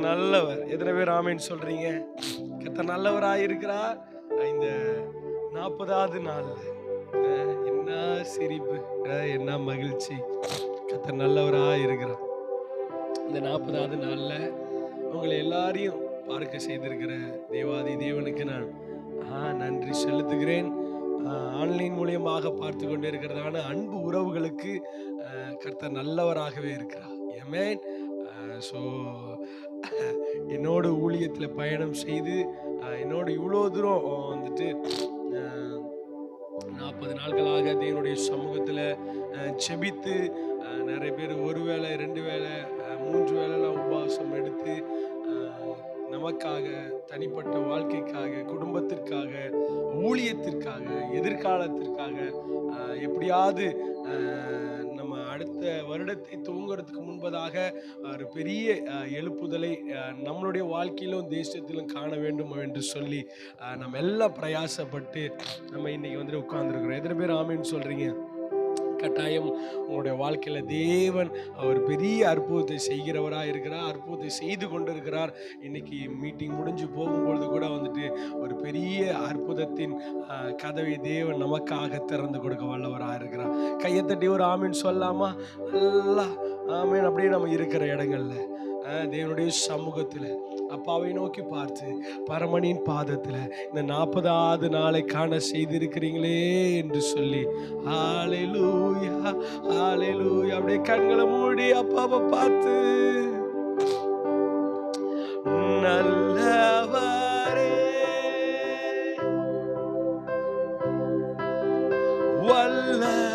கர்த்தர் நல்லவர். எத்தனை பேர் ஆமென் சொல்றீங்க? கர்த்தர் நல்லவராய் இருக்கிறார். இந்த 40வது நாள்ல என்ன சிரிப்பு, என்ன மகிழ்ச்சி. கர்த்தர் நல்லவராய் இருக்கிறார். இந்த 40வது நாள்ல உங்களை எல்லாரையும் பார்க்க செய்திருக்கிற தேவாதி தேவனுக்கு நான் நன்றி செலுத்துகிறேன். ஆன்லைன் மூலியமாக பார்த்து கொண்டு இருக்கிறதான அன்பு உறவுகளுக்கு கர்த்தர் நல்லவராகவே இருக்கிறார். ஆமென். ஸோ என்னோட ஊழியத்தில் பயணம் செய்து என்னோட இவ்வளோ தூரம் வந்துட்டு 40 நாட்களாக தேவனுடைய சமூகத்தில் செபித்து நிறைய பேர் 1 வேளை 2 வேளை 3 வேளைலாம் உபவாசம் எடுத்து நமக்காக, தனிப்பட்ட வாழ்க்கைக்காக, குடும்பத்திற்காக, ஊழியத்திற்காக, எதிர்காலத்திற்காக எப்படியாவது நம்ம அடுத்த வருடத்தை துவங்குறதுக்கு முன்பதாக ஒரு பெரிய எழுப்புதலை நம்மளுடைய வாழ்க்கையிலும் தேசத்திலும் காண வேண்டும் என்று சொல்லி நம்ம எல்லாம் பிரயாசப்பட்டு நம்ம இன்னைக்கு வந்துட்டு உட்கார்ந்துருக்கிறோம். எத்தனை பேர் ஆமீன்னு சொல்றீங்க? கட்டாயம் உங்களுடைய வாழ்க்கையில் தேவன் அவர் பெரிய அற்புதத்தை செய்கிறவராக இருக்கிறார், அற்புதத்தை செய்து கொண்டிருக்கிறார். இன்னைக்கு மீட்டிங் முடிஞ்சு போகும்பொழுது கூட வந்துட்டு ஒரு பெரிய அற்புதத்தின் கதவை தேவன் நமக்காக திறந்து கொடுக்க வல்லவராக இருக்கிறார். கையை தட்டி ஒரு ஆமீன் சொல்லலாமா? நல்லா ஆமீன். அப்படியே நம்ம இருக்கிற இடங்கள்ல தேவனுடைய சமூகத்தில் அப்பாவை நோக்கி பார்த்து பரமனின் பாதத்தில் இந்த 40வது நாளை காண செய்திருக்கிறீங்களே என்று சொல்லி ஹல்லேலூயா ஹல்லேலூயா அப்படியே கண்களை மூடி அப்பாவை பார்த்து நல்லவரே வல்லவரே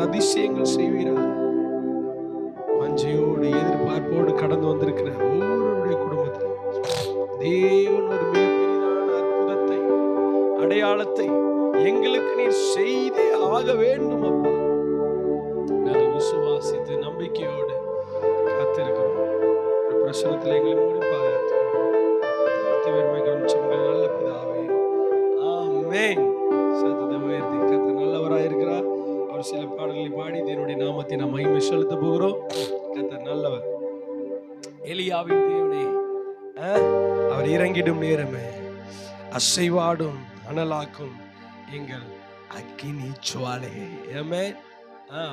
அதிசயங்கள் செய்வீராக. வாஞ்சையோடு எதிர்பார்ப்போடு கடந்து வந்திருக்கிற ஒவ்வொருடைய குடும்பத்தில் தேவன் ஒரு மிகப்பெரிதான அற்புதத்தை, அடையாளத்தை எங்களுக்கு நீர் செய்தே ஆக வேண்டும் அப்பா. நாங்கள் விசுவாசித்து நம்பிக்கையோடு காத்திருக்கிறோம். பிரசனத்தில் எங்களை முடிப்பாக நல்ல பிதாவே, ஆமென். சத்தத்தை உயர்த்தி கர்த்தர் நல்லவராய் இருக்கிறார். ஒரு சில பாடல்களை பாடி தேவனுடைய நாமத்தை நாம் மகிமை செலுத்த போகிறோம். கர்த்தர் நல்லவர். எலியாவின் தேவனே, அவர் இறங்கிடும் நேரமே அசைவாடும் அனலாக்கும் எங்கள் அக்கினி ஜுவாலையே. ஆமென்.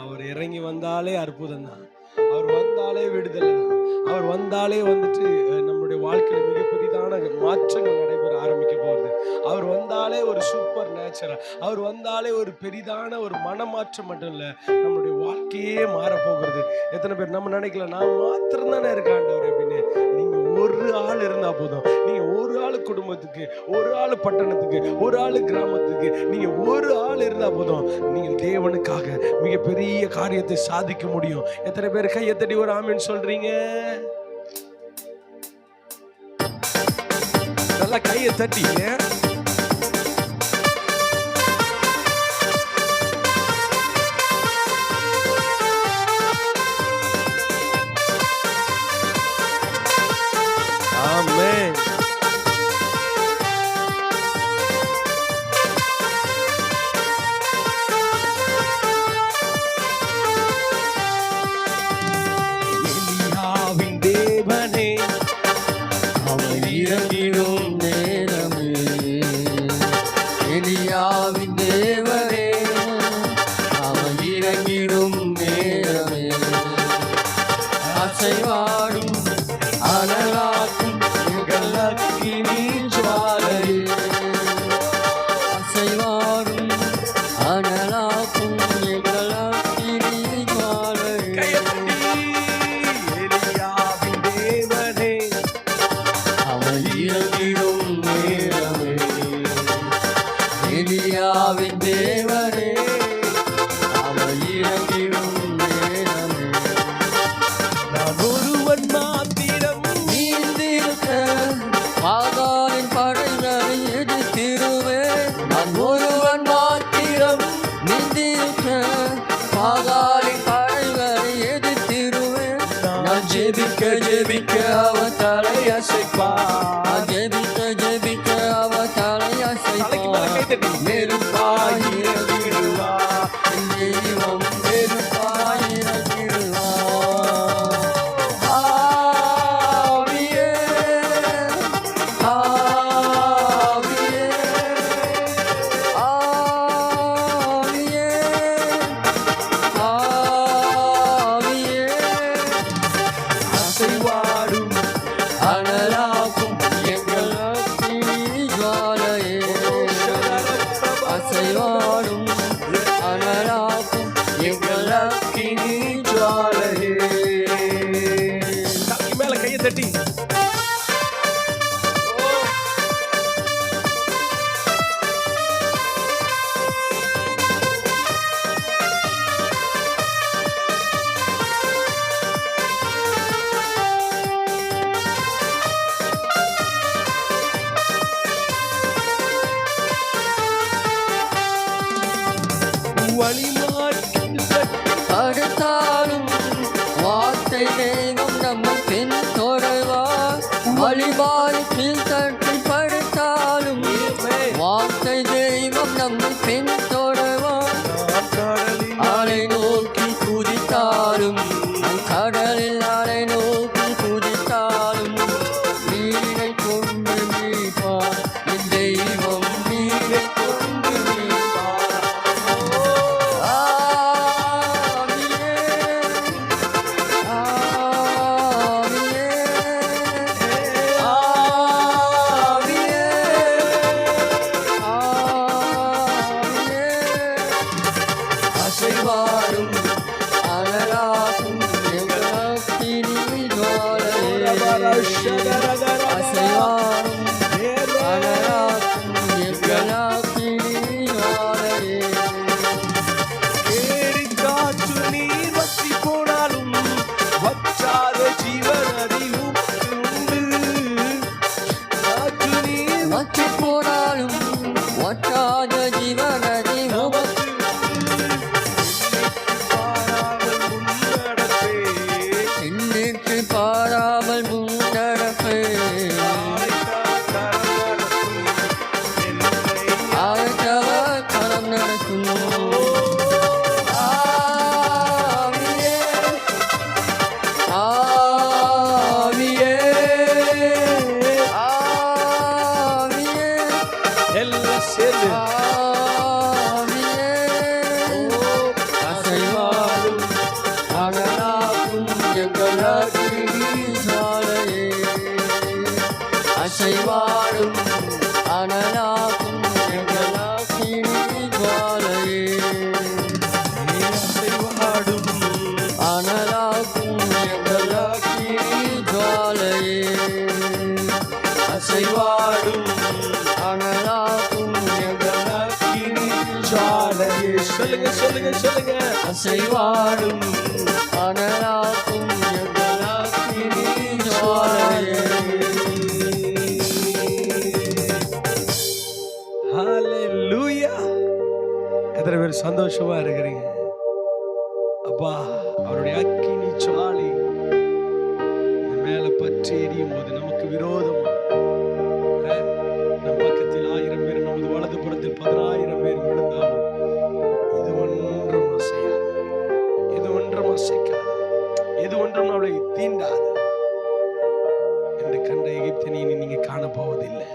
அவர் இறங்கி வந்தாலே அற்புதம் தான். அவர் வந்தாலே விடுதலை தான். அவர் வந்தாலே வந்துட்டு நம்முடைய வாழ்க்கையில் மிகப்பெரிதான மாற்றங்கள் நடைபெற ஆரம்பிக்க போகுது. அவர் வந்தாலே ஒரு சூப்பர் நேச்சுரல், அவர் வந்தாலே ஒரு பெரிதான ஒரு மனமாற்றம் மட்டும் இல்லை, நம்மளுடைய வாழ்க்கையே மாறப்போகிறது. எத்தனை பேர் நம்ம நினைக்கல, நான் மாத்திரம் தானே இருக்காண்டவர் அப்படின்னு. நீங்க ஒரு ஆள் இருந்தா போதும். நீங்க ஒரு ஆள் குடும்பத்துக்கு, ஒரு ஆள் பட்டணத்துக்கு, ஒரு ஆள் கிராமத்துக்கு, நீங்க ஒரு ஆள் இருந்தா போதும். நீங்கள் தேவனுக்காக மிகப்பெரிய காரியத்தை சாதிக்க முடியும். எத்தனை பேர் கையை தட்டி ஒரு ஆமென் சொல்றீங்க? நல்லா கையை தட்டி. ஆமென். எலியாவின் தேவனே, அவர் இறங்கிடும் நேரமே. எலியாவின் தேவனே, அவர் இறங்கிடும் நேரமே. அசைவாடும் அனலாக்கும் எங்கள் அக்கினி ஜுவாலையே. அசைவாடும் அனலாக்கும் எங்கள் அக்கினி ஜுவாலையே. எலியாவின் தேவனே, அவர் இறங்கிடும் நேரமே. எலியாவின் தேவனே, அவர் இறங்கிடும் நேரமே. நான் ஒருவன் மாத்திரம் நீந்திருக்க பாகாலின் படைகளை எதிர்த்திருவேன். நான் ஒருவன் மாத்திரம் நீந்திருக்க பாகாலின் படைகளை எதிர்த்திருவேன். நான் ஜெபிக்க ஜெபிக்க அவர் தலை அசைப்பார். ஜெபிக்க ஜெபிக்க அவர் தலை அசைப்பார். நெருப்பாயிரவிடுவார் தெய்வம், நெருப்பாயிரவிடுவார். ஆவியே, ஆவியே, ஆவியே, ஆவியே. அசைவாடும் அனலாக்கும் எங்கள் அக்கினி ஜுவாலையே. அசைவாடும் அனலாக்கும் எங்கள் அக்கினி ஜுவாலையே. தலைக்கு மேல கையை தட்டி. வழிமாற்றில் தடுத்தாலும் வார்த்தை தெய்வம் நம்ம பின் தொடர்வார். வழிபாட்டில் தட்டி படுத்தாலும் வார்த்தை தெய்வம் நம்ம பின் தொடர்வார். அலை நோக்கி குதித்தாலும் கடலில் அலை நோக்கி குதித்தாலும் நீரை கொண்டு மீட்பார். என் தெய்வம் நீரை கொண்டு மீட்பார். ஆவியே, ஆவியே, ஆவியே, ஆவியே. அசைவாடும் அனலாக்கும் எங்கள் அக்கினி ஜுவாலையே. அசைவாடும் அனலாக்கும் எங்கள் அக்கினி ஜுவாலையே. காற்று நீர் வற்றி போனாலும் வற்றாத ஜீவன் அதில் உண்டு. காற்று நீர் வற்றி போனாலும் வற்றாத ஜீவன் அசைவாடும் அனலாகும் எங்கள் அக்கினி ஜுவாலையே அசைவாடும் அனலாகும் எங்கள் அக்கினி ஜுவாலையே அசைவாடும் அனலாகும் எங்கள் அக்கினி ஜுவாலையே. சொல்லுங்க சொல்லுங்க சொல்லுங்க. அசைவாடும் அனலாகும் எங்கள் அக்கினி ஜுவாலையே ஹalleluya. எத்தனை பேர் சந்தோஷமா இருக்கிறீங்க? அப்பா, அவருடைய அக்கினி ஜுவாலை இந்த மேல பற்றி எரியும் போது நமக்கு விரோதமா நம் பக்கத்தில் 1000 பேர், நமது வலது புறத்தில் 10,000 பேர் விழுந்தாலும் இது ஒன்றும் அசையாது, இது ஒன்றும் அசைக்காது, இது ஒன்றும் அவளை தீண்டாது. என்று கண்ட எகிப்தினை நீங்க காண போவதில்லை.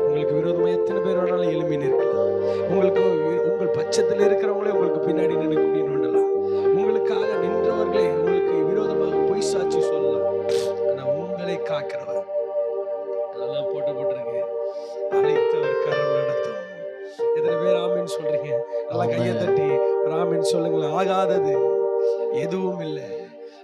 உங்களுக்கு விரோதமா எத்தனை பேர் வேணாலும் எழும்பி நிற்கலாம். உங்கள் பட்சத்தில் இருக்கிறவங்களே உங்களுக்கு பின்னாடி நின்று கூட்டிடலாம். உங்களுக்காக நின்றவர்களே உங்களுக்கு விரோதமாக பொய் சாட்சி சொல்லலாம். ஆனா உங்களை காக்கிறவர் அதெல்லாம் போட்டப்பட்டிருக்கு. அழைத்தவர் கரம் நடத்தும். எத்தனை பேர் ஆமீன் சொல்றீங்க? நல்லா கையை தட்டி ஒரு ஆமீன் சொல்லுங்களேன். ஆகாதது எதுவும் இல்லை,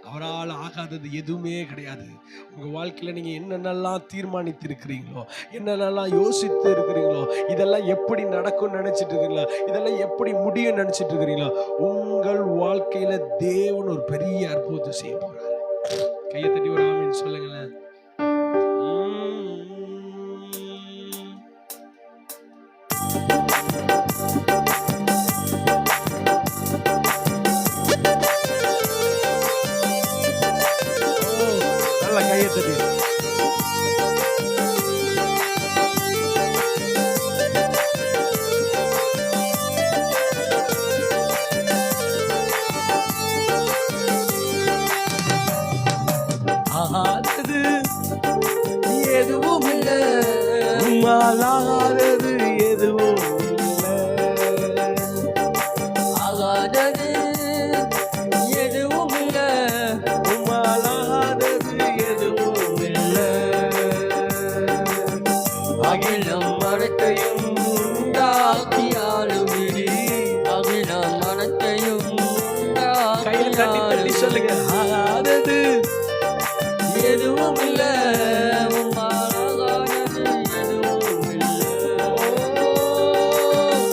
அவரால் ஆகாதது எதுவுமே கிடையாது. உங்க வாழ்க்கையில நீங்க என்னென்னலாம் தீர்மானித்து இருக்கிறீங்களோ, என்னென்னலாம் யோசித்து இருக்கிறீங்களோ, இதெல்லாம் எப்படி நடக்கும் நினைச்சிட்டு இருக்கிறீங்களோ, இதெல்லாம் எப்படி முடியும் நினைச்சிட்டு இருக்கிறீங்களோ, உங்கள் வாழ்க்கையில தேவன் ஒரு பெரிய அற்புதத்தை செய்ய போறாரு. கையை தட்டி ஒரு ஆமீன் சொல்லுங்களேன். நல்லா கையை தட்டி. ஆகாதது எதுவும் இல்லை, உம்மாலாகாதது எதுவும் இல்லை, ஆகாதது எதுவும் இல்லை, உம்மாலாகாதது எதுவும் இல்லை. அகிலம் மரத்தையும் உண்டாக்கியாலும் இடி, அகிலம் மரத்தையும் கையில் தட்டி தட்டி சொல்லுங்க. ஆகாதது எதுவும் இல்லை, உம்மாலாகாதது எதுவும் இல்லை,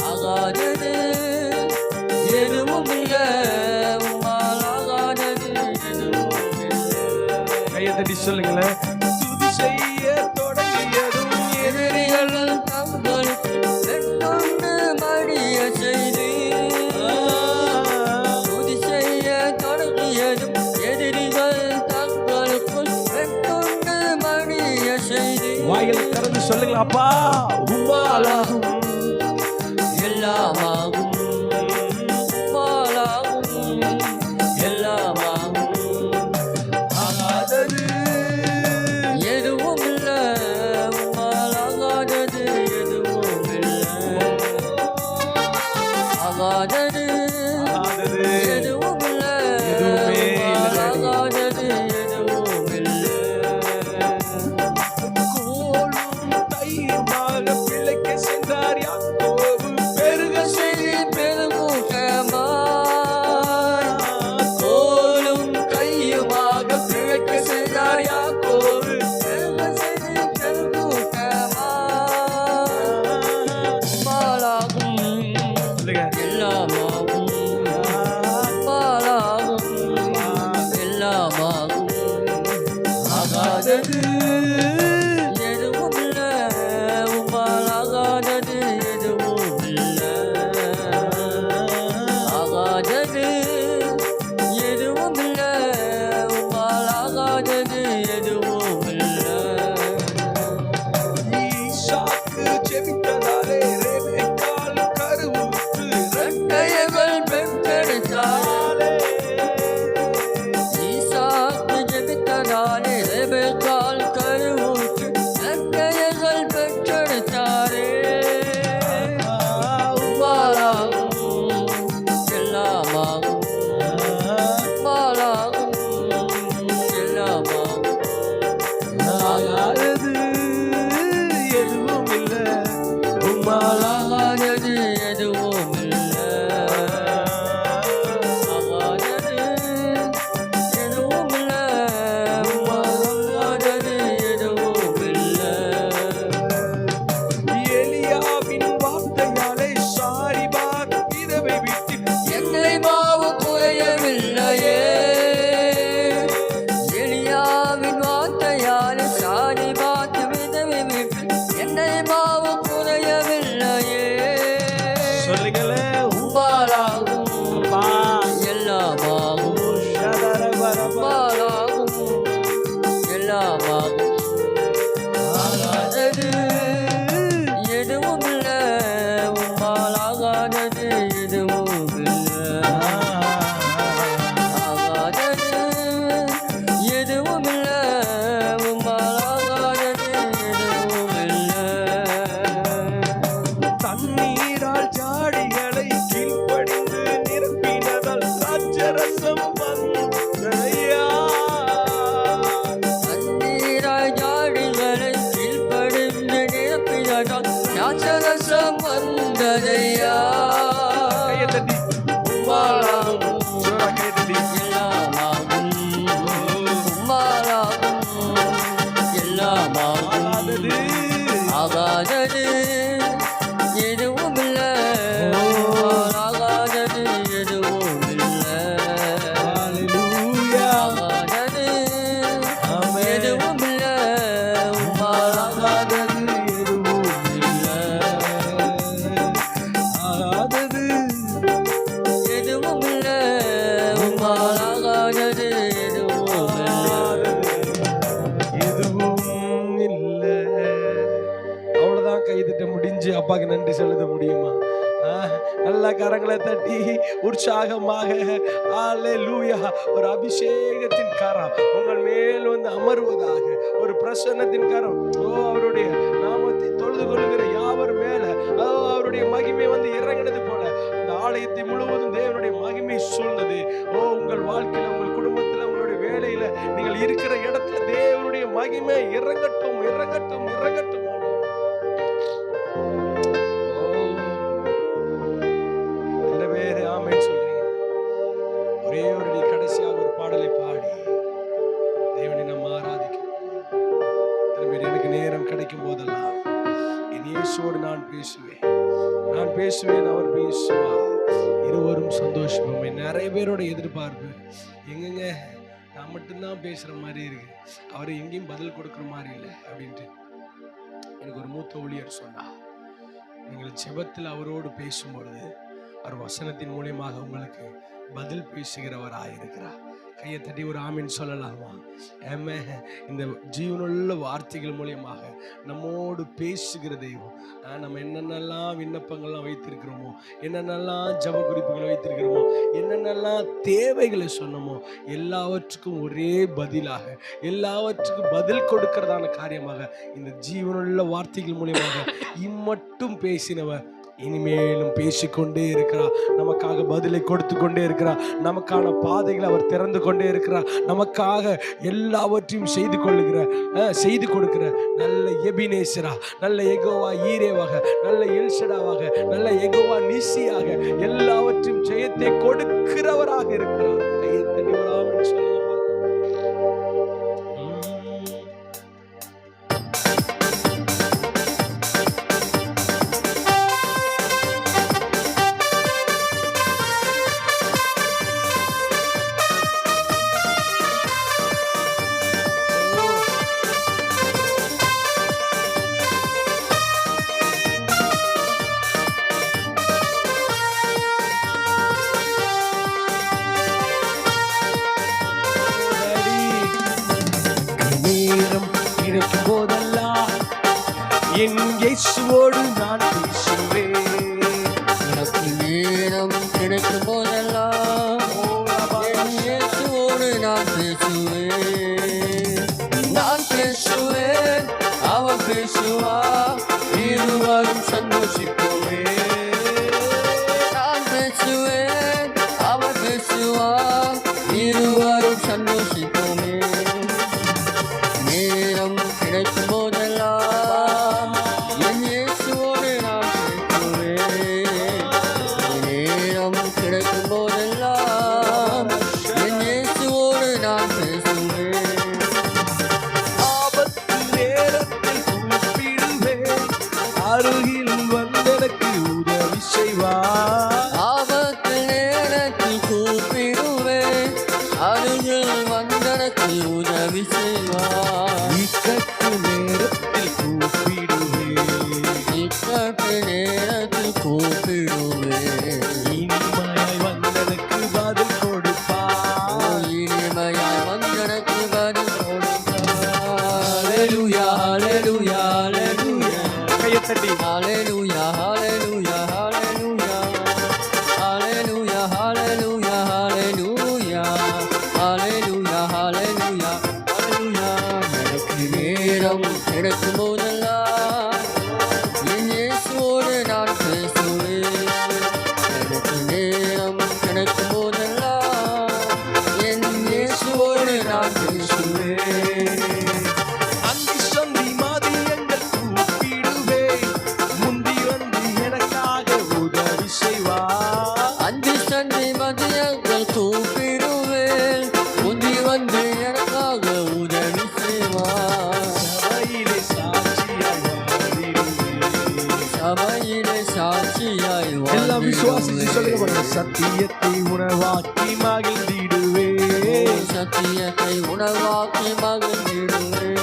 ஆகாதது எதுவும் இல்லை, உம்மாலாகாதது எதுவும் இல்லை. கையை தட்டி சொல்லுங்களேன். துதி செய்ய தொடங்கியதும் எதிரிகள் தங்களுக்கு வெட்டொன்று மடிய செய்தி, துதி செய்ய தொடங்கியதும் எதிரிகள் தங்களுக்குள் வெட்டொன்று மடிய செய்தி. வாயில் திறந்து சொல்லுங்களா. அப்பா, உம்மாலாகும் எல்லாமாகும், உம்மாலாகும் எல்லாமாகும், ஆகாதது எதுவும் இல்லை, உம்மாலாகாதது எதுவும் இல்லை, ஆகாதது ஆகாதது எதுவும் இல்லை, எதுவுமே இல்லை. ஆகாதது எதுவும் இல்லை. கோலும் தையுமாக பிழைக்க சென்றார் யாக்கோபு பெருக செய்தி பெருங்கூட்டமாய், கோலும் கையுமாக பிழைக்க செய்தார் யாக்கோபு, பெருக செய்தி பெருங்கூட்டமாய். பாலாகும் எல்லாமாகும், பாலாகும் எல்லாமாகும், ஆகாதது எதுவும் இல்லை, உம்மாலாகாதது எதுவும் இல்லை, ஆகாதது எதுவும் இல்லை, உம்மாலாகாதது எதுவும் இல்லை. ஈசாக்கு ஜெபித்ததாலே ரெபெக்காள் கருவுற்று இரட்டையர்கள் பெற்றெடுத்தார், ஈசாக்கு ஜெபித்ததாலே ரெபெக்காள் கருவுற்று ஆகாதது எதுவும் இல்ல, உம்மால் ஆகாதது எதுவும் இல்ல. ஆகாதது எதுவும் இல்ல, உம்மால் ஆகாதது எதுவும் இல்ல. தண்ணீரால் ஜாடிகளை கீழ்ப்படிந்து நிரப்பினதால் திராட்சரசம் வந்ததையா. தண்ணீராய் ஜாடிகளை கீழ்ப்படிந்து நிரப்பினதால் திராட்சரசம் வந்ததையா. கையை தட்டி உம்மாலாகும் ஜோரா கையை தட்டி. எல்லாமாகும், உம்மாலாகும் எல்லாமாகும். ஆகாதது ஆகாதது எதுவும் இல்ல, உம்மால் ஆகாதது எதுவும் இல்ல. ஹalleluya. ஆகாதது ஆமென். எதுவும் இல்ல, உம்மால் ஆகாதது எதுவும் இல்ல. ஆகாதது எதுவும் இல்ல, உம்மால் ஆகாதது எதுவும் இல்ல. எதுவும் இல்ல. அவ்வளவுதான். கைதிட்ட முடிஞ்சு அப்பாக்கு நன்றி செலுத்த முடியுமா? நல்ல கரங்களை தட்டி உற்சாகமாக ஹalleluya. ஒரு அபிஷேகத்தின் கரம் உங்கள் மேல் வந்து அமர்வதாக, ஒரு பிரசன்னத்தின் கரம் அவருடைய நாமத்தை தொழுது கொள்ளுகிற யாவர் மேல அவருடைய மகிமை வந்து இறங்கினது போல அந்த ஆலயத்தை முழுவதும் தேவனுடைய மகிமை சூழ்ந்தது. உங்கள் வாழ்க்கையில, உங்கள் குடும்பத்துல, உங்களுடைய வேலையில, நீங்கள் இருக்கிற இடத்துல தேவனுடைய மகிமை இறங்கட்டும், இறங்கட்டும், இறங்கட்டும். எத்தனை பேரு ஆமென் சொல்றீங்க? ஒரே ஒரு கடைசியாக ஒரு பாடலை பாடி தேவனை நம்ம ஆராதிக்கணும். எத்தனை பேர் எனக்கு நேரம் கிடைக்கும் போதெல்லாம் என் இயேசுவோடு நான் பேசுவேன், நான் பேசுவேன், அவர் பேசுவார், இருவரும் சந்தோஷமே. நிறைய பேரோட எதிர்பார்ப்பு எங்கங்க நான் மட்டும்தான் பேசுற மாதிரி இருக்கு, அவர் எங்கேயும் பதில் கொடுக்குற மாதிரி இல்லை அப்படின்ட்டு. எனக்கு ஒரு மூத்த ஊழியர் சொன்னா, நீங்கள் ஜெபத்தில் அவரோடு பேசும்பொழுது அவர் வசனத்தின் மூலியமாக உங்களுக்கு பதில் பேசுகிறவராயிருக்கிறார். கையை தட்டி ஒரு ஆமீன் சொல்லலாமா? ஆமென். இந்த ஜீவனுள்ள வார்த்தைகள் மூலியமாக நம்மோடு பேசுகிற தெய்வம். நம்ம என்னென்னலாம் விண்ணப்பங்கள்லாம் வைத்திருக்கிறோமோ, என்னென்னலாம் ஜப குறிப்புகளை வைத்திருக்கிறோமோ, என்னென்னலாம் தேவைகளை சொன்னோமோ, எல்லாவற்றுக்கும் ஒரே பதிலாக, எல்லாவற்றுக்கும் பதில் கொடுக்கிறதான காரியமாக இந்த ஜீவனுள்ள வார்த்தைகள் மூலியமாக இம்மட்டும் பேசினவர் இனிமேலும் பேசிக்கொண்டே இருக்கிறார். நமக்காக பதிலை கொடுத்து கொண்டே இருக்கிறார். நமக்கான பாதைகளை அவர் திறந்து கொண்டே இருக்கிறார். நமக்காக எல்லாவற்றையும் செய்து கொடுக்கிற நல்ல எபினேசரா, நல்ல யெகோவா ஈரேவாக, நல்ல எல்ஷடாவாக, நல்ல யெகோவா நிசியாக எல்லாவற்றையும் ஜெயத்தை கொடுக்கிறவராக இருக்கிறார். கையை தட்டி ஒரு ஆமென் சொல்லுங்க. கிடைக்கும் போதெல்லாம் என் இயேசுவோடு நான் பேசுவேன். எனக்கு நேரம் கிடைக்கும் போதெல்லாம் என் இயேசுவோடு நான் பேசுவேன். நான் பேசுவேன், அவர் பேசுவார், இருவரும் சந்தோஷிப்போமே. நான் பேசுவேன், அவர் பேசுவார், இருவரும் சந்தோஷிப்போமே. நேரம் கிடைக்கும் போதெல்லாம் என் இயேசுவோடு நான் பேசுவேன். நேரம் கிடைக்கும் போதெல்லாம் என் இயேசுவோடு நான் பேசுவேன். ஆபத்து நேரத்தில் கூப்பிடுவேன், அருகில் வந்தெனக்கு உதவி செய்வார். ஆபத்து நேரத்தில் கூப்பிடுவேன், அருகில் வந்தனக்கு உதவி செய்வார். இக்கட்டு நேரத்தில் கூப்பிடுவேன், இக்கட்டு நேரத்தில் கூப்பிடுவேன். இனிமையாய் வந்தெனக்கு பதில் கொடுப்பார். இனிமையாய் வந்தனக்கு பதில் கொடுப்பார். Hallelujah, hallelujah, hallelujah. கையை தட்டி Hallelujah, hallelujah, hallelujah. Hallelujah, hallelujah, hallelujah. Hallelujah, hallelujah, hallelujah. எனக்கு நேரம் கிடைக்கும் போதெல்லாம் என் இயேசுவோடு நான் பேசுவேன். எனக்கு நேரம் கிடைக்கும் போதெல்லாம் என் இயேசுவோடு நான் பேசுவேன். அந்தி சந்தி மதியங்கள் கூப்பிடுவே முந்தி வந்து எனக்காக உதவி செய்வார். அந்தி சந்தி மதியங்கள் கூப்பிடுவேன் முந்தி வந்து எனக்காக உதவி செய்வார். சபையிலே சாட்சியாய் வாழிடுவேன். சபையிலே சாட்சியாய் எல்லாம் விசுவாசிச்சு சொல்லுங்க வாழ்ந்திடுவேன். பாருங்க. சத்தியத்தை உணவாக்கி மகிழ்ந்திடுவே. சத்தியத்தை உணவாக்கி மகிழ்ந்திடுவேன்.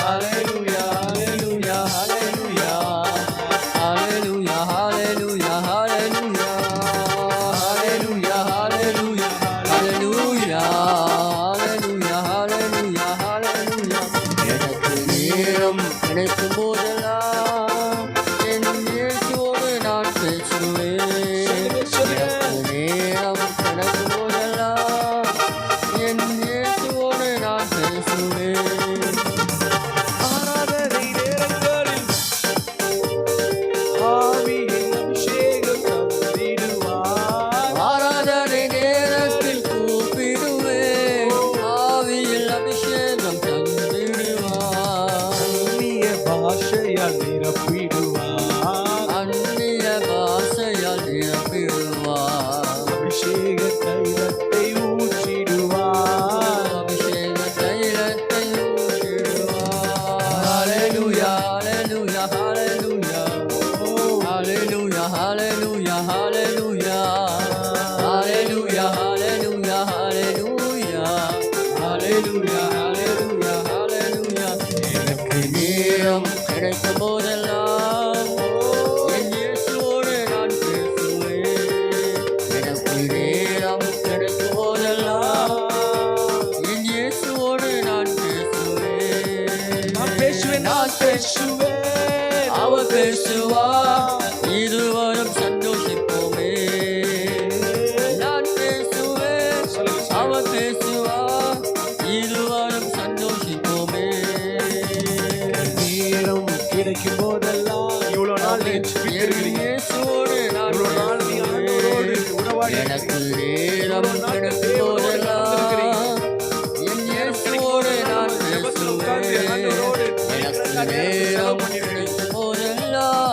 Hallelujah, hallelujah, hallelujah. Hallelujah, hallelujah, hallelujah. Hallelujah, hallelujah, hallelujah. Hallelujah, hallelujah, hallelujah. எனக்கு நேரம் கிடைக்கும் போதெல்லாம் என் இயேசுவோடு நான் பேசுவேன். எனக்கு நேரம் கிடைக்கும் போதெல்லாம் என் இயேசுவோடு நான் பேசுவேன். ஆராதனை நேரங்களில் ஆவியின் அபிஷேகம் தந்திடுவார். ஆராதனை நேரத்தில் கூப்பிடுவேன். ஆவியில் அபிஷேகம் தந்திடுவார். அந்நிய பாஷையால் நிரப்பிடுவார். அந்நிய பாஷையால் நிரப்பிடுவார். அபிஷேக தைலத்தை ஊற்றிடுவார். அபிஷேக தைலத்தை ஊற்றிடுவார். Hallelujah, hallelujah, hallelujah. Hallelujah, hallelujah, hallelujah. Hallelujah, hallelujah, hallelujah. Hallelujah, hallelujah, hallelujah. எனக்கு நேரம் கிடைக்கும் போதெல்லாம் என் இயேசுவோடு நான் பேசுவேன். எனக்கு நேரம் கிடைக்கும் போதெல்லாம் என் இயேசுவோடு நான் பேசுவேன். நான் பேசுவேன், நான் பேசுவேன். அவர் பேசுவார், இருவரும் சந்தோஷிப்போமே. நான் பேசுவேன், அவர் பேசுவார், இருவரும் சந்தோஷிப்போமே. நேரம் கிடைக்கும் போதெல்லாம் இவ்வளவு நாள் நீ என் ஜெபித்திருக்கிறீங்க. இயேசுவோடு நான் இவ்வளவு நாள் நீ ஆண்டவரோடு பேசுவேன். உறவாடி எனக்கு நேரம் கிடைக்கும் போதெல்லாம் என் இயேசுவோடு நான் பேசுவேன். எனக்கு நேரம் கிடைக்கும் போதெல்லாம்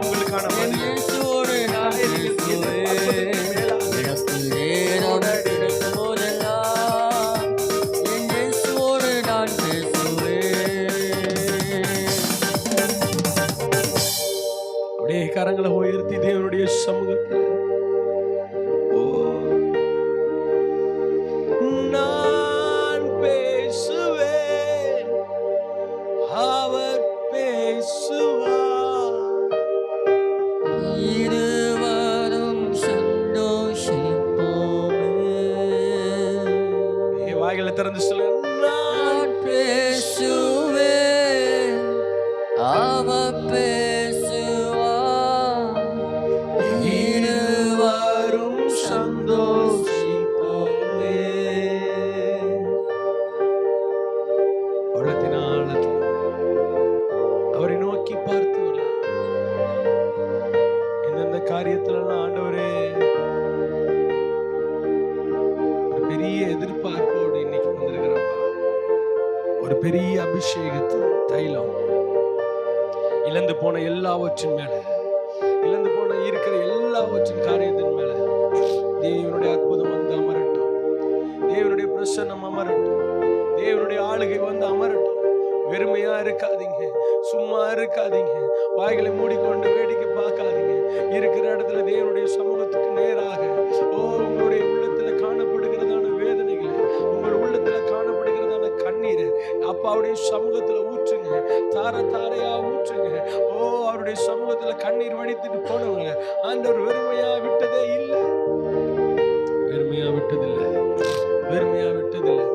உங்களுக்கான என் பதில். இயேசுவோடு நான் பேசுவேன். எனக்கு நேரம் கிடைக்கும் போதெல்லாம் என் இயேசுவோடு நான் பேசுவேன். அப்படியே கரங்களை உயர்த்தி தேவனுடைய சமூகத்தில் நான் பேசுவேன், அவர் பேசுவார். இருவரும் சந்தோஷிப்போமே. என் வாய்களை திறந்து சொல்ல நான் பேசுவேன், அவர் பேசுவார். இருவரும் சந்தோஷிப்போமே. உள்ளத்தின் ஆழத்தில் அவரை நோக்கி பார்த்து எந்தெந்த காரியத்திலலாம் ஆண்டவரே ஒரு பெரிய எதிர்பார்ப்போடு இன்னைக்கு வந்திருக்கிறப்பா. ஒரு பெரிய அபிஷேகத்தை தைலம் இழந்து போன எல்லாவற்றின் மேல, இழந்து போன இருக்கிற எல்லாவற்றின் காரியத்தின் மேல தேவனுடைய அற்புதம் வந்து அமரட்டும். தேவனுடைய பிரசன்னம் அமரட்டும். தேவனுடைய ஆளுகை வந்து அமரட்டும். வெறுமையா இருக்காதீங்க, சும்மா இருக்காதீங்க, வாய்களை மூடிக்கொண்டு வேடிக்கை பார்க்காதீங்க. இருக்கிற இடத்துல தேவனுடைய சமூகத்துக்கு நேராக உங்களுடைய உள்ளத்துல காணப்படுகிறதான வேதனைகளை, உங்கள் உள்ளத்துல காணப்படுகிறதான கண்ணீரை அப்பாவுடைய சமூகத்துல ஊற்றுங்க. தார தாரையா ஊற்றுங்க. அவருடைய சமூகத்துல கண்ணீர் வடித்துட்டு போனவங்க ஆண்டவர் வெறுமையா விட்டதே இல்லை. வெறுமையா விட்டதில்லை, வெறுமையா விட்டதில்லை.